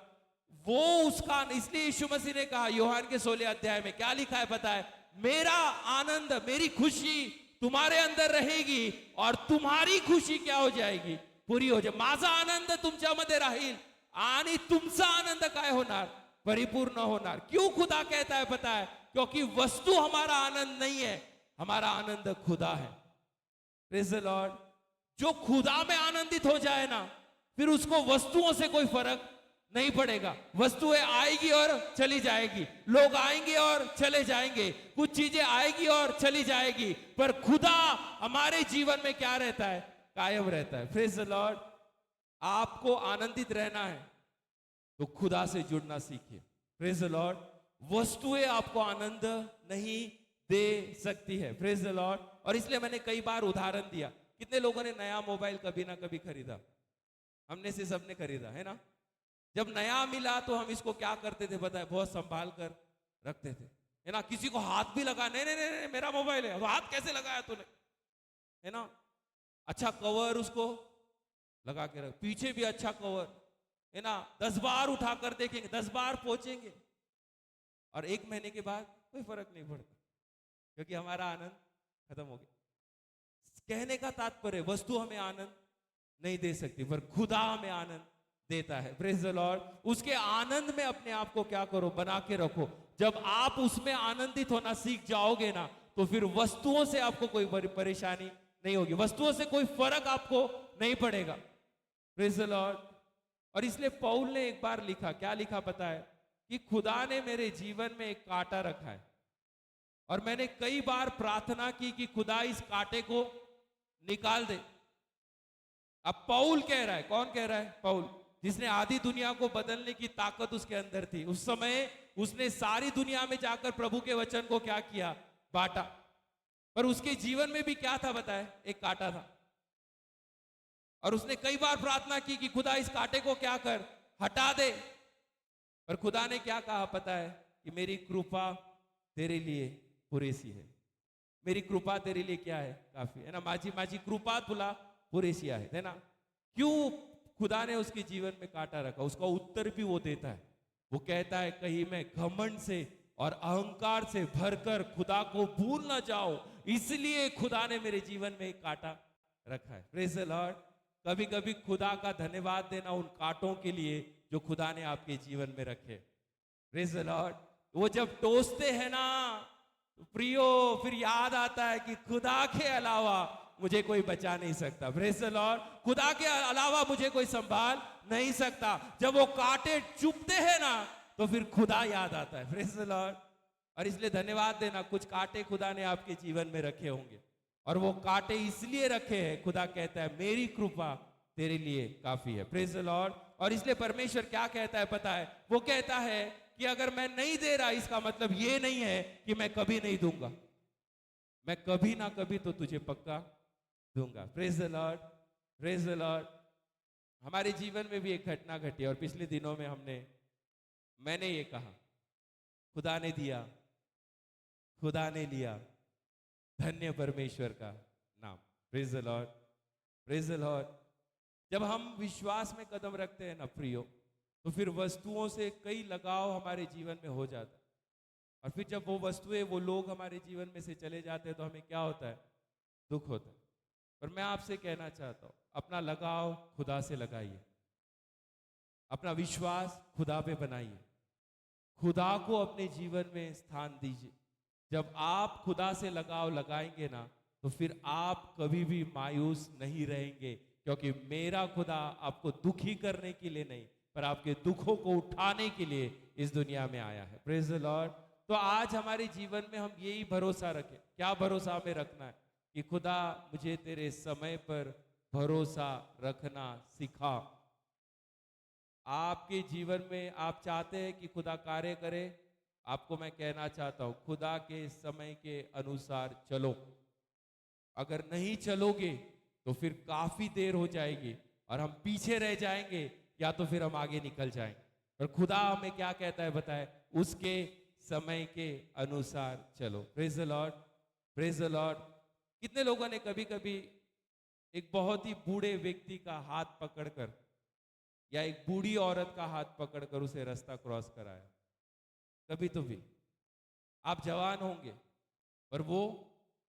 वो उसका, इसलिए यीशु मसीह ने कहा यूहन्ना के 16 अध्याय में क्या लिखा है पता है? मेरा आनंद, मेरी खुशी तुम्हारे अंदर रहेगी और तुम्हारी खुशी क्या हो जाएगी? पुरी हो जाए। माझा आनंद तुमच्यामध्ये राहील आणि तुमचा आनंद काय होणार? परिपूर्ण होणार। क्यों खुदा कहता है पता है? क्योंकि वस्तु हमारा आनंद नहीं है, हमारा आनंद खुदा है। Praise the Lord. जो खुदा में आनंदित हो जाए ना, फिर उसको वस्तुओं से कोई फर्क नहीं पड़ेगा। वस्तुएं आएगी और चली जाएगी, लोग आएंगे और चले जाएंगे, कुछ चीजें आएगी और चली जाएगी, पर खुदा हमारे जीवन में क्या रहता है? कायम रहता है। Praise the Lord. आपको आनंदित रहना है तो खुदा से जुड़ना सीखिए। Praise the Lord. वस्तुएं आपको आनंद नहीं दे सकती है। Praise the Lord. और इसलिए मैंने कई बार उदाहरण दिया। कितने लोगों ने नया मोबाइल कभी ना कभी खरीदा? हमने से सबने खरीदा है ना? जब नया मिला तो हम इसको क्या करते थे पता है? बहुत संभाल कर रखते थे, है ना? किसी को हाथ भी लगा, नहीं नहीं नहीं मेरा मोबाइल है, हाथ कैसे लगाया तूने, है ना? अच्छा कवर उसको लगा के रख, पीछे भी अच्छा कवर, है ना? 10 बार उठाकर देखेंगे, 10 बार पहुंचेंगे और 1 महीने के बाद कोई फर्क नहीं पड़ता, क्योंकि हमारा आनंद खत्म हो गया। कहने का तात्पर्य वस्तु हमें आनंद नहीं दे सकती, पर खुदा हमें आनंद देता है। Praise the Lord. उसके आनंद में अपने आप को क्या करो? बना के रखो। जब आप उसमें आनंदित होना सीख जाओगे ना, तो फिर वस्तुओं से आपको कोई परेशानी नहीं होगी, वस्तुओं से कोई फर्क आपको नहीं पड़ेगा। Praise the Lord. और इसलिए पौल ने एक बार लिखा, क्या लिखा पता है? कि खुदा ने मेरे जीवन में एक कांटा रखा है और मैंने कई बार प्रार्थना की कि खुदा इस कांटे को निकाल दे। अब पौल कह रहा है, कौन कह रहा है? पौल, जिसने आधी दुनिया को बदलने की ताकत उसके अंदर थी। उस समय उसने सारी दुनिया में जाकर प्रभु के वचन को क्या किया? बांटा। पर उसके जीवन में भी क्या था बताए? एक कांटा था। और उसने कई बार प्रार्थना की कि खुदा इस कांटे को क्या कर? हटा दे। पर खुदा ने क्या कहा पता है? कि मेरी कृपा तेरे लिए पुरेसी है। मेरी कृपा तेरे लिए क्या है? काफी है ना? माझी कृपा तुला पुरेसी है ना? क्यों खुदा ने उसके जीवन में कांटा रखा? उसका उत्तर भी वो देता है। वो कहता है कहीं मैं घमंड से और अहंकार से भरकर खुदा को भूल ना जाऊं, इसलिए खुदा ने मेरे जीवन में एक कांटा रखा है। Praise the Lord. कभी कभी खुदा का धन्यवाद देना उन कांटों के लिए जो खुदा ने आपके जीवन में रखे। Praise the Lord. वो जब टोसते हैं ना तो प्रियो फिर याद आता है कि खुदा के अलावा मुझे कोई बचा नहीं सकता। Praise the Lord. खुदा के अलावा मुझे कोई संभाल नहीं सकता। जब वो कांटे चुभते हैं ना तो फिर खुदा याद आता है। Praise the Lord. और इसलिए धन्यवाद देना, कुछ कांटे खुदा ने आपके जीवन में रखे होंगे और वो कांटे इसलिए रखे हैं, खुदा कहता है मेरी कृपा तेरे लिए काफी है। Praise the Lord. और इसलिए परमेश्वर क्या कहता है पता है? वो कहता है कि अगर मैं नहीं दे रहा इसका मतलब ये नहीं है कि मैं कभी नहीं दूंगा, मैं कभी ना कभी तो तुझे पक्का दूंगा। Praise the Lord. Praise the Lord. हमारे जीवन में भी एक घटना घटी और पिछले दिनों में मैंने ये कहा, खुदा ने दिया, खुदा ने लिया, धन्य परमेश्वर का नाम। Praise the Lord. Praise the Lord. जब हम विश्वास में कदम रखते हैं ना प्रियो, तो फिर वस्तुओं से कई लगाव हमारे जीवन में हो जाता है। और फिर जब वो वस्तुएं, वो लोग हमारे जीवन में से चले जाते हैं तो हमें क्या होता है? दुख होता है। पर मैं आपसे कहना चाहता हूं, अपना लगाव खुदा से लगाइए, अपना विश्वास खुदा पे बनाइए, खुदा को अपने जीवन में स्थान दीजिए। जब आप खुदा से लगाव लगाएंगे ना तो फिर आप कभी भी मायूस नहीं रहेंगे, क्योंकि मेरा खुदा आपको दुखी करने के लिए नहीं पर आपके दुखों को उठाने के लिए इस दुनिया में आया है। Praise the Lord. तो आज हमारे जीवन में हम यही भरोसा रखें। क्या भरोसा हमें रखना है? कि खुदा मुझे तेरे समय पर भरोसा रखना सिखा। आपके जीवन में आप चाहते हैं कि खुदा कार्य करे, आपको मैं कहना चाहता हूं, खुदा के समय के अनुसार चलो। अगर नहीं चलोगे तो फिर काफी देर हो जाएगी और हम पीछे रह जाएंगे या तो फिर हम आगे निकल जाएंगे। पर खुदा हमें क्या कहता है बताए? उसके समय के अनुसार चलो। Praise the Lord. Praise the Lord. कितने लोगों ने कभी कभी एक बहुत ही बूढ़े व्यक्ति का हाथ पकड़कर या एक बूढ़ी औरत का हाथ पकड़कर उसे रास्ता क्रॉस कराया? कभी तो भी आप जवान होंगे और वो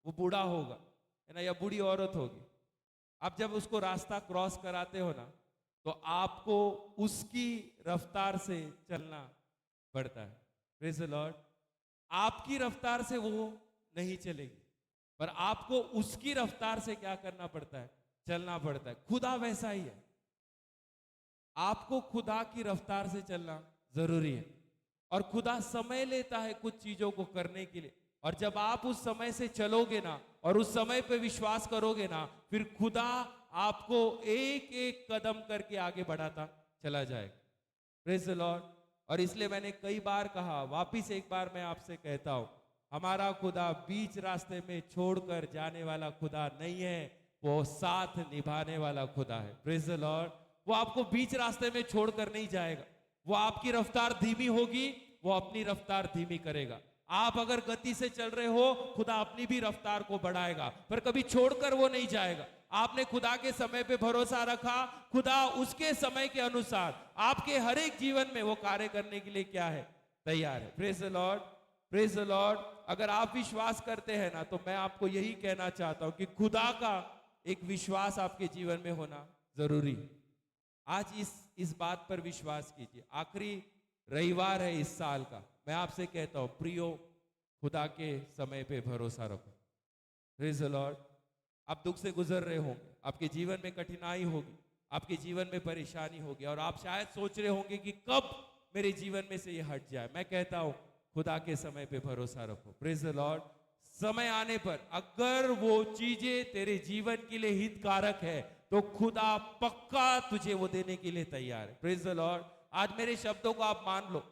बूढ़ा होगा, है ना, या बूढ़ी औरत होगी। आप जब उसको रास्ता क्रॉस कराते हो ना तो आपको उसकी रफ्तार से चलना पड़ता है। Praise the Lord. आपकी रफ्तार से वो नहीं चलेगी, पर आपको उसकी रफ्तार से क्या करना पड़ता है? चलना पड़ता है। खुदा वैसा ही है। आपको खुदा की रफ्तार से चलना जरूरी है और खुदा समय लेता है कुछ चीजों को करने के लिए। और जब आप उस समय से चलोगे ना और उस समय पे विश्वास करोगे ना, फिर खुदा आपको एक एक कदम करके आगे बढ़ाता चला जाएगा। Praise the Lord. और इसलिए मैंने कई बार कहा, वापिस एक बार मैं आपसे कहता हूं, हमारा खुदा बीच रास्ते में छोड़कर जाने वाला खुदा नहीं है, वो साथ निभाने वाला खुदा है। Praise the Lord. वो आपको बीच रास्ते में छोड़कर नहीं जाएगा। वो आपकी रफ्तार धीमी होगी, वो अपनी रफ्तार धीमी करेगा। आप अगर गति से चल रहे हो, खुदा अपनी भी रफ्तार को बढ़ाएगा, पर कभी छोड़कर वो नहीं जाएगा। आपने खुदा के समय पे भरोसा रखा, खुदा उसके समय के अनुसार आपके हर एक जीवन में वो कार्य करने के लिए क्या है? तैयार है। Praise the Lord. Praise the Lord. अगर आप विश्वास करते हैं ना तो मैं आपको यही कहना चाहता हूं कि खुदा का एक विश्वास आपके जीवन में होना जरूरी है। आज इस बात पर विश्वास कीजिए। आखिरी रविवार है इस साल का। मैं आपसे कहता हूं प्रियो, खुदा के समय पे भरोसा रखो। Praise the Lord. आप दुख से गुजर रहे होंगे, आपके जीवन में कठिनाई होगी, आपके जीवन में परेशानी होगी और आप शायद सोच रहे होंगे कि कब मेरे जीवन में से ये हट जाए। मैं कहता हूं खुदा के समय पे भरोसा रखो। Praise the Lord. समय आने पर अगर वो चीजें तेरे जीवन के लिए हितकारक है तो खुदा पक्का तुझे वो देने के लिए तैयार है। Praise the Lord. आज मेरे शब्दों को आप मान लो।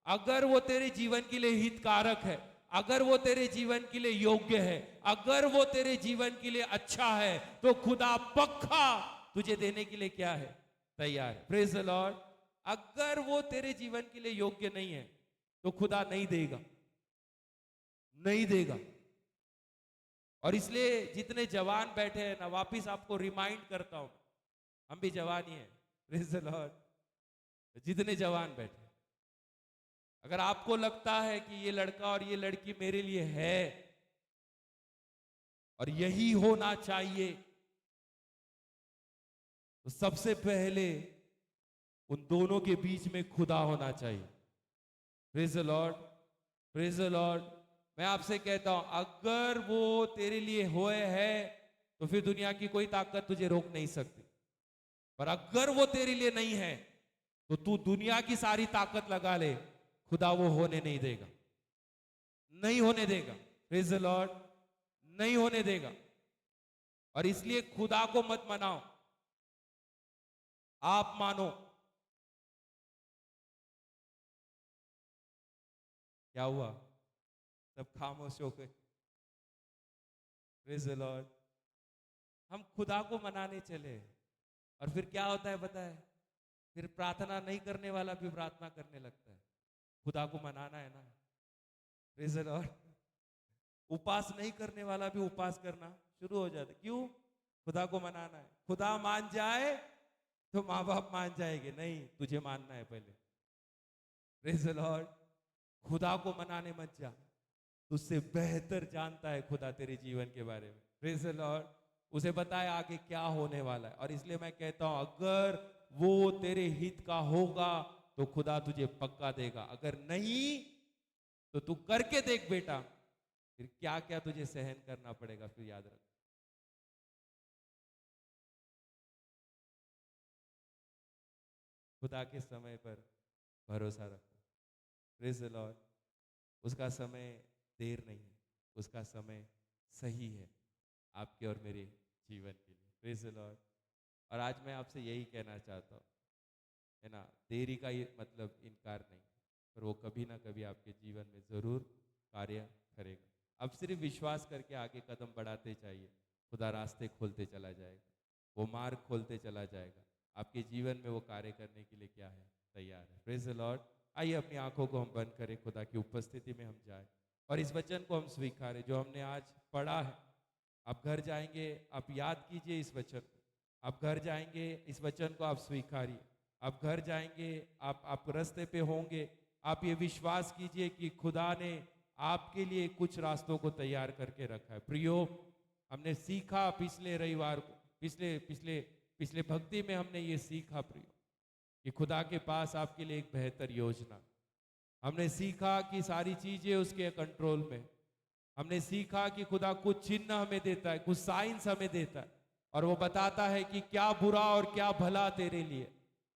अगर वो तेरे जीवन के लिए हितकारक है, अगर वो तेरे जीवन के लिए योग्य है, अगर वो तेरे जीवन के लिए अच्छा है, तो खुदा पक्का तुझे देने के लिए क्या है? तैयार है। Praise the Lord. अगर वो तेरे जीवन के लिए योग्य नहीं है तो खुदा नहीं देगा, नहीं देगा। और इसलिए जितने जवान बैठे हैं ना, वापिस आपको रिमाइंड करता हूं, हम भी जवान ही हैं। Praise the Lord. जितने जवान बैठे, अगर आपको लगता है कि ये लड़का और ये लड़की मेरे लिए है और यही होना चाहिए, तो सबसे पहले उन दोनों के बीच में खुदा होना चाहिए। Praise the Lord, praise the Lord. मैं आपसे कहता हूं, अगर वो तेरे लिए हुए है तो फिर दुनिया की कोई ताकत तुझे रोक नहीं सकती। पर अगर वो तेरे लिए नहीं है तो तू दुनिया की सारी ताकत लगा ले, खुदा वो होने नहीं देगा, नहीं होने देगा। प्रेज द लॉर्ड, नहीं होने देगा। और इसलिए खुदा को मत मनाओ, आप मानो। क्या हुआ? सब खामोश हो गए। Praise the Lord. हम खुदा को मनाने चले और फिर क्या होता है पता है? फिर प्रार्थना नहीं करने वाला भी प्रार्थना करने लगता है। खुदा को मनाना है ना। Praise the Lord. उपास नहीं करने वाला भी उपास करना शुरू हो जाता है। क्यों? खुदा को मनाना है। खुदा मान जाए तो माँ बाप मान जाएंगे, नहीं, तुझे मानना है पहले। Praise the Lord. खुदा को मनाने मत जा, तुझसे बेहतर जानता है खुदा तेरे जीवन के बारे में। Praise the Lord. उसे बताए आगे क्या होने वाला है। और इसलिए मैं कहता हूं, अगर वो तेरे हित का होगा तो खुदा तुझे पक्का देगा, अगर नहीं तो तू करके देख बेटा, फिर क्या क्या तुझे सहन करना पड़ेगा, फिर याद रख। खुदा के समय पर भरोसा रखो। Praise the Lord. उसका समय देर नहीं है, उसका समय सही है आपके और मेरे जीवन के लिए। Praise the Lord. और आज मैं आपसे यही कहना चाहता हूँ, है ना, देरी का ये मतलब इनकार नहीं, पर वो कभी ना कभी आपके जीवन में जरूर कार्य करेगा। अब सिर्फ विश्वास करके आगे कदम बढ़ाते जाइए, खुदा रास्ते खोलते चला जाएगा, वो मार्ग खोलते चला जाएगा। आपके जीवन में वो कार्य करने के लिए क्या है? तैयार है। Praise the Lord. आइए अपनी आंखों को हम बंद करें, खुदा की उपस्थिति में हम जाएं और इस वचन को हम स्वीकारें जो हमने आज पढ़ा है। आप घर जाएंगे, आप याद कीजिए इस वचन को। आप घर जाएंगे, इस वचन को आप स्वीकारिए। आप घर जाएंगे, आप रास्ते पे होंगे, आप ये विश्वास कीजिए कि खुदा ने आपके लिए कुछ रास्तों को तैयार करके रखा है। प्रियो, हमने सीखा पिछले रविवार को, पिछले पिछले पिछले भक्ति में हमने ये सीखा प्रियो, कि खुदा के पास आपके लिए एक बेहतर योजना। हमने सीखा कि सारी चीजें उसके कंट्रोल में। हमने सीखा कि खुदा कुछ चिन्ह हमें देता है, कुछ साइंस हमें देता है और वो बताता है कि क्या बुरा और क्या भला तेरे लिए।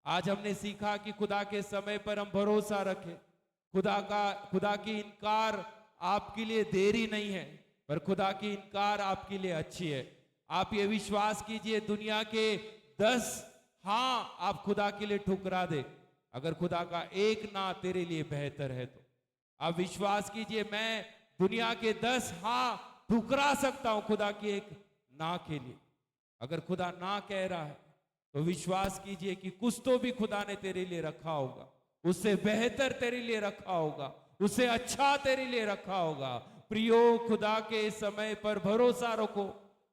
आज हमने सीखा कि खुदा के समय पर हम भरोसा रखें। खुदा की इनकार आपके लिए देरी नहीं है, पर खुदा की इनकार आपके लिए अच्छी है। आप ये विश्वास कीजिए, दुनिया के 10 हाँ आप खुदा के लिए ठुकरा दे, अगर खुदा का एक ना तेरे लिए बेहतर है तो आप विश्वास कीजिए, मैं दुनिया के 10 हाँ ठुकरा सकता हूं खुदा की एक ना के लिए। अगर खुदा ना कह रहा है तो विश्वास कीजिए कि कुछ तो भी खुदा ने तेरे लिए रखा होगा, उससे बेहतर तेरे लिए रखा होगा, उससे अच्छा तेरे लिए रखा होगा। प्रियो, खुदा के समय पर भरोसा रखो।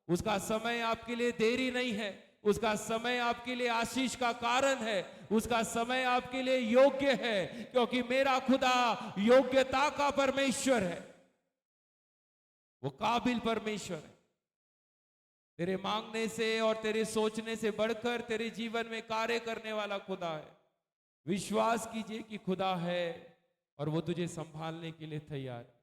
उसका समय आपके लिए देरी नहीं है, उसका समय आपके लिए आशीष का कारण है, उसका समय आपके लिए योग्य है, क्योंकि मेरा खुदा योग्यता का परमेश्वर है, वो काबिल परमेश्वर है। तेरे मांगने से और तेरे सोचने से बढ़कर तेरे जीवन में कार्य करने वाला खुदा है। विश्वास कीजिए कि खुदा है और वो तुझे संभालने के लिए तैयार है।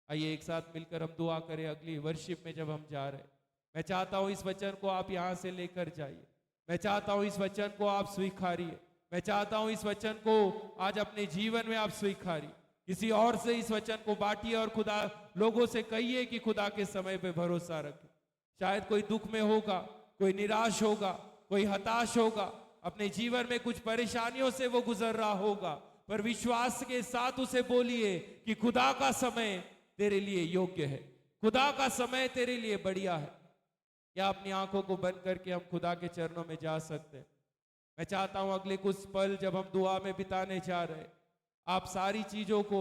आइए एक साथ मिलकर हम दुआ करें। अगली वर्शिप में जब हम जा रहे हैं, मैं चाहता हूं इस वचन को आप यहां से लेकर जाइए। मैं चाहता हूं इस वचन को आप स्वीकारिए। मैं चाहता हूं इस वचन को आज अपने जीवन में आप स्वीकारिए। किसी और से इस वचन को बांटिए और खुदा लोगों से कहिए कि खुदा के समय पे भरोसा रखें। शायद कोई दुख में होगा, कोई निराश होगा, कोई हताश होगा, अपने जीवन में कुछ परेशानियों से वो गुजर रहा होगा, पर विश्वास के साथ उसे बोलिए कि खुदा का समय तेरे लिए योग्य है, खुदा का समय तेरे लिए बढ़िया है। क्या अपनी आंखों को बंद करके हम खुदा के चरणों में जा सकते हैं? मैं चाहता हूं अगले कुछ पल जब हम दुआ में बिताने जा रहे, आप सारी चीजों को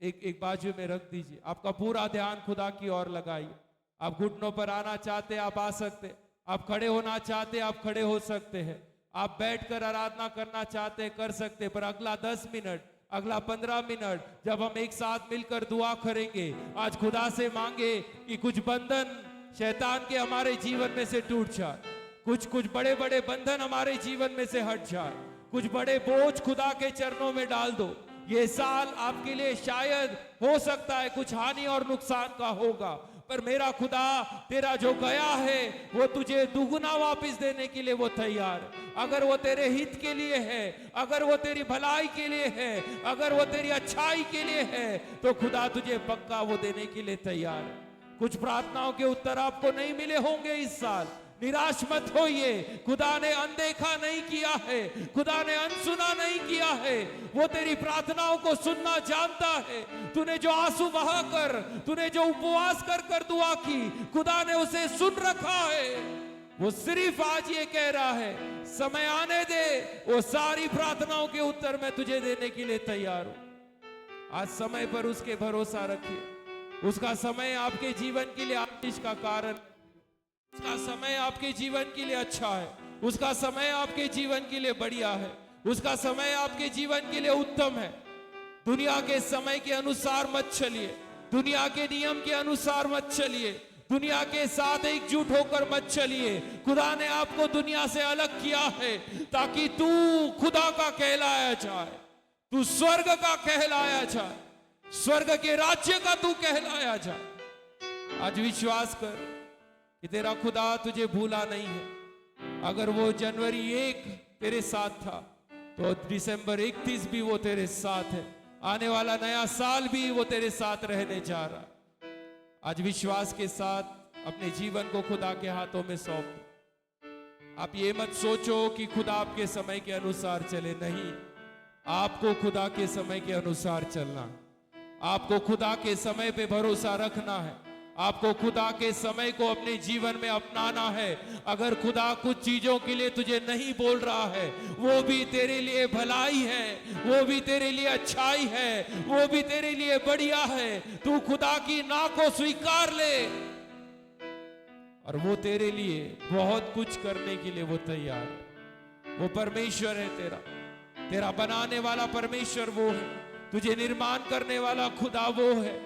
एक बाजू में रख दीजिए। आपका पूरा ध्यान खुदा की ओर लगाइए। आप घुटनों पर आना चाहते आप आ सकते, आप खड़े होना चाहते आप खड़े हो सकते हैं, आप बैठकर आराधना करना चाहते कर सकते। पर अगला 10 मिनट, अगला 15 मिनट जब हम एक साथ मिलकर दुआ करेंगे, आज खुदा से मांगे कि कुछ बंधन शैतान के हमारे जीवन में से टूट जाए, कुछ बड़े बड़े बंधन हमारे जीवन में से हट जाए, कुछ बड़े बोझ खुदा के चरणों में डाल दो। ये साल आपके लिए शायद हो सकता है कुछ हानि और नुकसान का होगा, पर मेरा खुदा तेरा जो गया है वो तुझे दुगुना वापस देने के लिए वो तैयार है। अगर वो तेरे हित के लिए है, अगर वो तेरी भलाई के लिए है, अगर वो तेरी अच्छाई के लिए है, तो खुदा तुझे पक्का वो देने के लिए तैयार है। कुछ प्रार्थनाओं के उत्तर आपको नहीं मिले होंगे इस साल, निराश मत होइए। खुदा ने अनदेखा नहीं किया है, खुदा ने अनसुना नहीं किया है। वो तेरी प्रार्थनाओं को सुनना जानता है। तूने जो आंसू बहाकर, तूने जो उपवास कर कर दुआ की, खुदा ने उसे सुन रखा है। वो सिर्फ आज ये कह रहा है, समय आने दे, वो सारी प्रार्थनाओं के उत्तर मैं तुझे देने के लिए तैयार हूं। आज समय पर उसके भरोसा रखिए। उसका समय आपके जीवन के लिए आशीष का कारण, उसका समय आपके जीवन के लिए अच्छा है, उसका समय आपके जीवन के लिए बढ़िया है, उसका समय आपके जीवन के लिए उत्तम है। दुनिया के समय के अनुसार मत चलिए, दुनिया के नियम के अनुसार मत चलिए, दुनिया के साथ एकजुट होकर मत चलिए। खुदा ने आपको दुनिया से अलग किया है ताकि तू खुदा का कहलाया जाए, तू स्वर्ग का कहलाया जाए, स्वर्ग के राज्य का तू कहलाया जाए। आज विश्वास कर कि तेरा खुदा तुझे भूला नहीं है। अगर वो जनवरी 1 तेरे साथ था तो दिसंबर 31 भी वो तेरे साथ है। आने वाला नया साल भी वो तेरे साथ रहने जा रहा। आज विश्वास के साथ अपने जीवन को खुदा के हाथों में सौंप दो। आप ये मत सोचो कि खुदा आपके समय के अनुसार चले, नहीं, आपको खुदा के समय के अनुसार चलना, आपको खुदा के समय पे भरोसा रखना है, आपको खुदा के समय को अपने जीवन में अपनाना है। अगर खुदा कुछ चीजों के लिए तुझे नहीं बोल रहा है, वो भी तेरे लिए भलाई है, वो भी तेरे लिए अच्छाई है, वो भी तेरे लिए बढ़िया है। तू खुदा की ना को स्वीकार ले और वो तेरे लिए बहुत कुछ करने के लिए वो तैयार है। वो परमेश्वर है तेरा, तेरा बनाने वाला परमेश्वर वो है, तुझे निर्माण करने वाला खुदा वो है।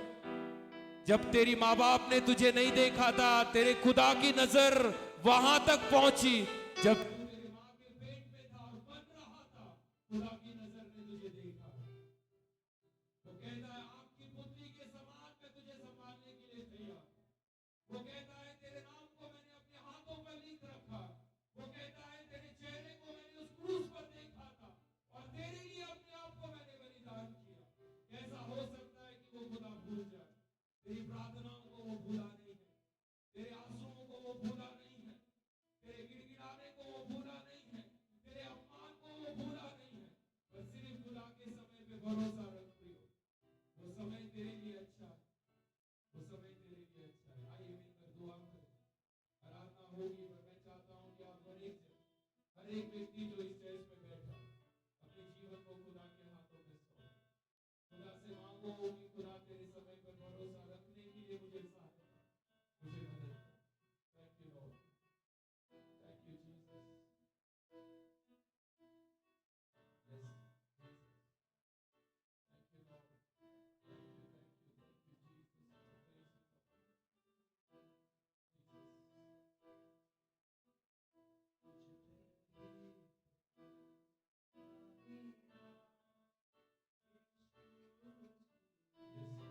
जब तेरी माँ बाप ने तुझे नहीं देखा था, तेरे खुदा की नजर वहां तक पहुंची। जब तेरी माँ के पेट में था और बन रहा था, खुदा की नजर ने तुझे देखा। वो कहता है आपकी पुत्री के समान मैं तुझे संभालने के लिए तैयार। वो कहता है तेरे नाम को मैंने अपने हाथों पर लिख रखा। वो कहता है तेरे चेहरे को मैंने उस क्रूस पर देखा था और तेरे लिए अपने आप को मैंने बलिदान किया। कैसा हो सकता है कि वो खुदा भूल जाए? तेरी प्रार्थनाओं को वो भूला नहीं है, तेरे आंसुओं को वो भूला नहीं है, तेरे गिड़गिड़ाने को वो भूला नहीं है, तेरे अपमान को वो भूला नहीं है। बस सिर्फ खुदा के समय पे भरोसा रख प्रियो। वो समय तेरे लिए अच्छा है, वो समय तेरे लिए अच्छा है। आइए मिलकर दुआ करें। आराधना होगी, पर मैं चाहता हूँ कि आप हर एक व्यक्ति जो इस स्टेज पे बैठा अपने जीवन को खुदा के हाथों में सौंपे। खुदा से मांगो कि खुदा तेरे समय पर भरोसा रखने के लिए मुझे सहायता, मुझे मदद कर। Thank you Lord, thank you Jesus. Thank you Lord, thank you, thank you, thank you Jesus.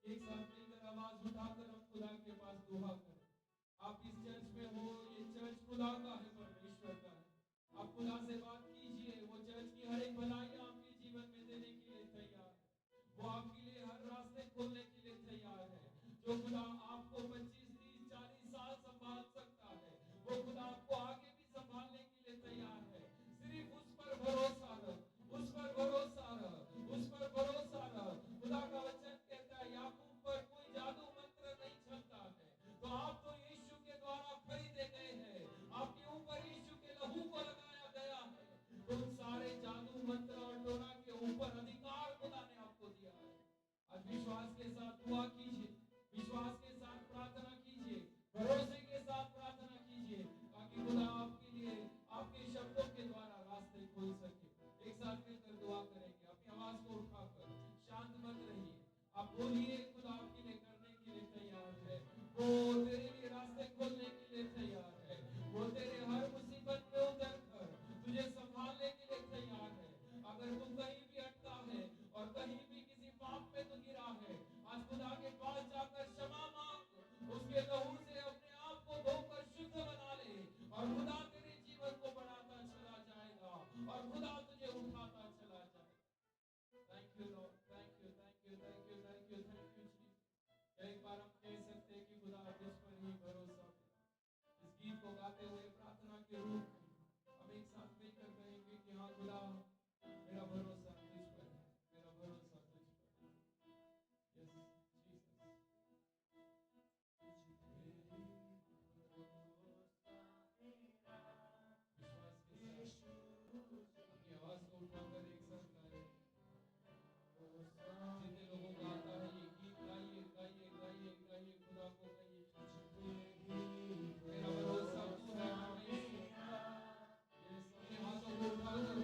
एक साथ मिलकर आवाज उठाकर हम खुदा के पास दुआ करें। आप इस चर्च में हो, ये चर्च खुदा का है, परमेश्वर का है। आप खुदा से बात कीजिए, वो चर्च की हर एक भलाई आपके जीवन में देने के लिए तैयार है। वो आपके लिए हर रास्ते खोलने के लिए तैयार है। जो खुदा आपको 25, 30, 40 साल संभाल सकता है, वो खुदा आपको आगे भी संभालने के लिए तैयार है। सिर्फ उस पर भरोसा रख, उस पर भरोसा रख, उस पर भरोसा रख। खुदा का वचन कहता है याकूब पर कोई जादू मंत्र नहीं चलता है। तो आप तो यीशु के द्वारा खरीदे गए हैं, आपके ऊपर यीशु के लहू को लगाया गया है। तो उन सारे जादू मंत्र और टोना के ऊपर अधिकार खुदा ने आपको दिया है। आज विश्वास के साथ दुआ कीजिए, विश्वास के साथ प्रार्थना कीजिए, भरोसे के साथ प्रार्थना कीजिए, ताकि खुदा आपके लिए आपके शब्दों के द्वारा रास्ते खोल सके। एक साथ मिलकर दुआ करेंगे, अपनी आवाज को उठाकर शांत मत रहिए। आप बोलिए, खुदा आपके लिए करने के लिए तैयार है। वो तेरे लिए रास्ते खोलने के लिए तैयार है। वो तेरे हर मुसीबत में उतर कर तुझे संभालने के लिए तैयार है। अगर तू कहीं भी अटका है और कहीं भी किसी पाप में तू गिरा है, आज खुदा के पास जाकर क्षमा मांग, उसके लहू से अपने आप को धोकर शुद्ध बना ले, और खुदा तेरे जीवन को बढ़ाता चला जाएगा, और खुदा तुझे उठाता चला जाएगा। Thank you Lord, thank you, thank you, thank you, thank you, thank you ji. एक बार हम कह सकते हैं कि खुदा तुझ पर ही भरोसा है। इस गीत को गाते हुए प्रार्थना के रूप में हम एक साथ मिलकर कहेंगे कि हाँ खुदा, मेरा भरोसा तुझ पर है, मेरा भरोसा तुझ पर है। यस जीसस, तुझ पे ही विश्वास के साथ अपनी आवाज को उठाकर एक साथ गाएं। जितने लोगों को आता है ये गीत गाइए, गाइए, गाइए, गाइए, खुदा को कहिए, मेरा भरोसा तू है परमेश्वर। ये अपने हाथों को उठाकर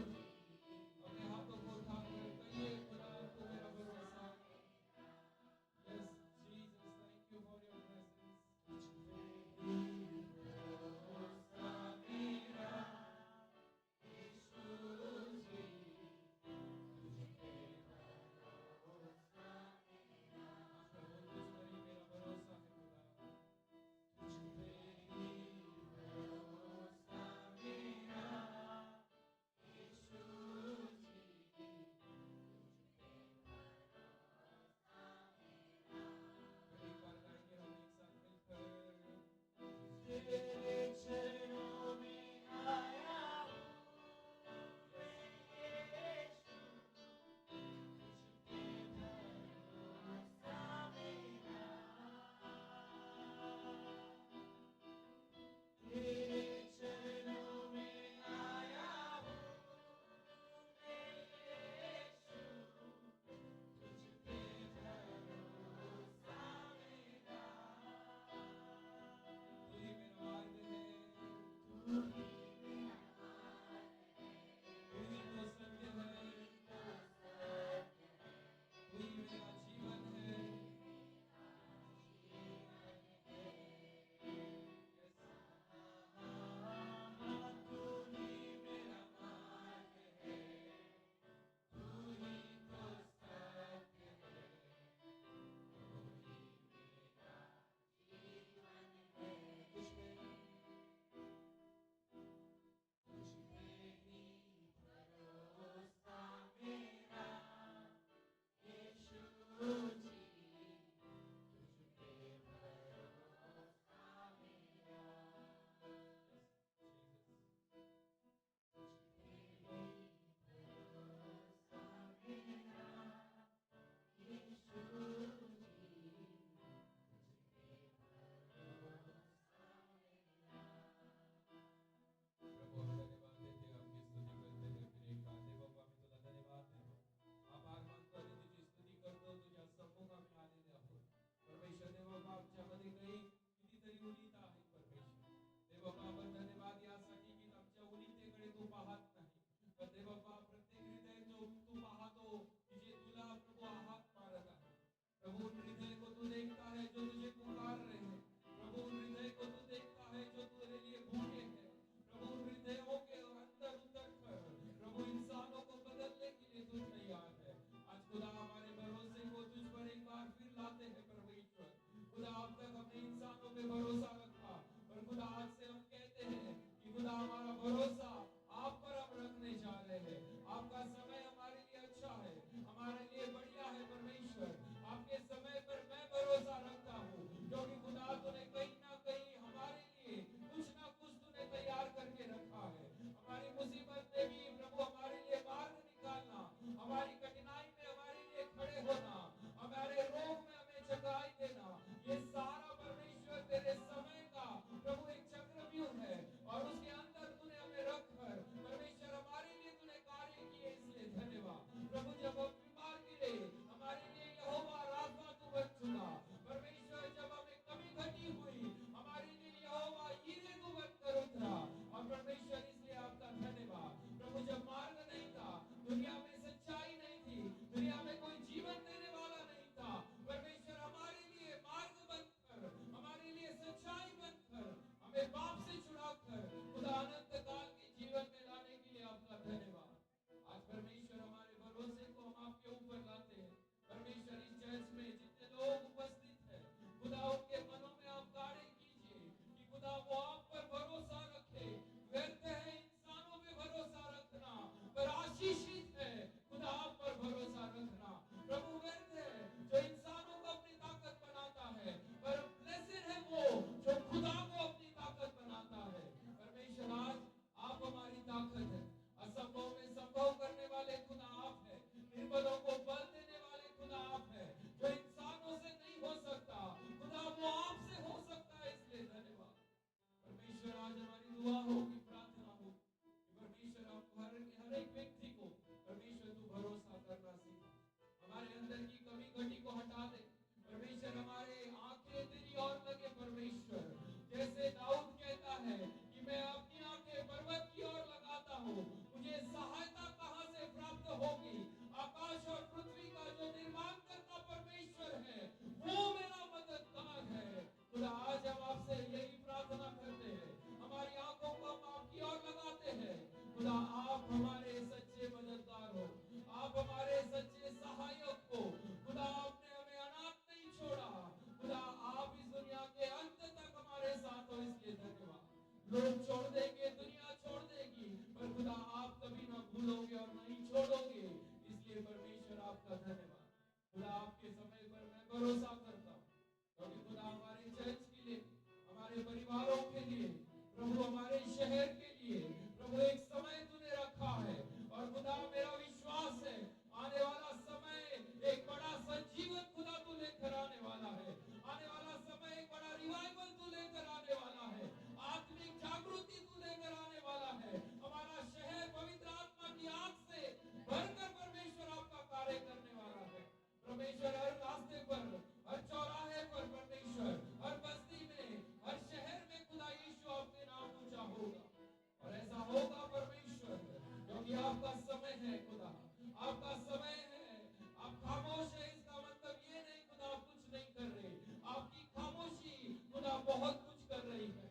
आपका धन्यवाद। खुदा आपके समय पर मैं भरोसा करता हूँ, क्योंकि खुदा हमारे चर्च के लिए, हमारे परिवारों के लिए, प्रभु हमारे शहर के लिए, प्रभु एक समय तूने रखा है। और खुदा मेरा विश्वास है आने वाला समय एक बड़ा संजीवन खुदा तू लेकर आने वाला है। आने वाला समय एक बड़ा रिवाइवल तू लेकर आने वाला है। आत्मिक जागृति तू लेकर आने वाला है। हमारा शहर पवित्र आत्मा की आग से भरकर परमेश्वर आपका कार्य करने वाला है। परमेश्वर हर रास्ते पर, हर चौराहे पर, परमेश्वर हर बस्ती में, हर शहर में खुदा यीशु आपके नाम ऊंचा होगा। और ऐसा होगा परमेश्वर, क्योंकि आपका समय है खुदा, आपका समय है। आप खामोश है इसका मतलब ये नहीं खुदा आप कुछ नहीं कर रहे। आपकी खामोशी खुदा बहुत कुछ कर रही है।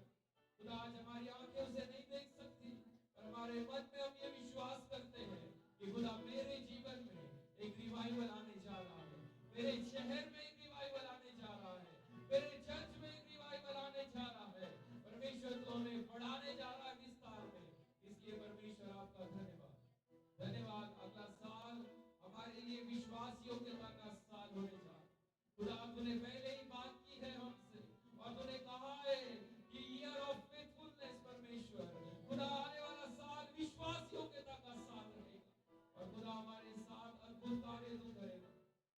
खुदा आज हमारी आंखें उसे नहीं देख सकती, पर हमारे मन में हम ये विश्वास करते हैं कि खुदा मेरे जीवन में एक रिवाइवल आने जा रहा है, मेरे शहर में एक रिवाइवल आने जा रहा है, मेरे चर्च में एक रिवाइवल आने जा रहा है। परमेश्वर तो हमें बढ़ाने जा रहा है विस्तार में, इसलिए परमेश्वर आपका धन्यवाद। धन्यवाद। अगला साल हमारे लिए विश्वास योग्यता का साल होने जा रहा है। खुदा तूने पहले ही बात की है हमसे, और तूने कहा है कि ईयर ऑफ फेथफुलनेस परमेश्वर, खुदा आने वाला साल विश्वास योग्यता का साल रहेगा। और खुदा हमारे साथ अद्भुत कार्य तू करेगा,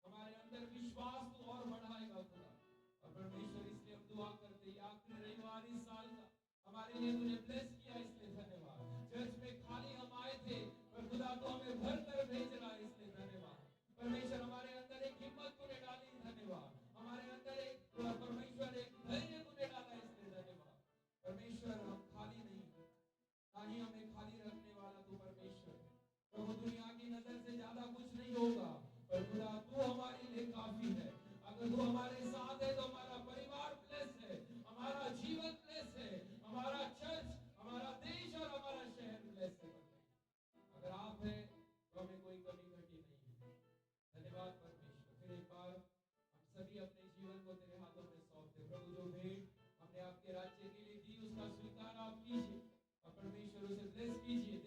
हमारे अंदर विश्वास तू और बढ़ाएगा खुदा। और परमेश्वर इसलिए हम दुआ करते हैं आखिरी रविवार इस साल का हमारे लिए तूने ब्लेस किया, इसलिए धन्यवाद। चर्च में खाली हम आए थे, पर खुदा तो हमें भर कर भेज रहा है, इसलिए धन्यवाद। परमेश्वर हमारे अंदर एक हिम्मत तूने डाली, धन्यवाद। हमारे अंदर एक परमेश्वर एक धैर्य तूने डाला, इसलिए धन्यवाद। परमेश्वर हम खाली नहीं, ना ही हमें खाली रखने वाला तू परमेश्वर। प्रभु दुनिया की नजर से ज्यादा कुछ नहीं होगा, पर खुदा तू हमारे लिए काफी है। अगर तू हमारे साथ है तो हमारा परिवार ब्लेस है, हमारा जीवन ब्लेस है, हमारा चर्च, हमारा देश और हमारा शहर ब्लेस है। अगर आप हैं तो हमें कोई कमी घटी नहीं है। धन्यवाद परमेश्वर। फिर एक बार हम सभी अपने जीवन को तेरे हाथों में सौंपते। प्रभु जो भेंट हमने आपके राज्य के लिए दी उसका स्वीकार आप कीजिए, और परमेश्वर उसे ब्लेस कीजिए।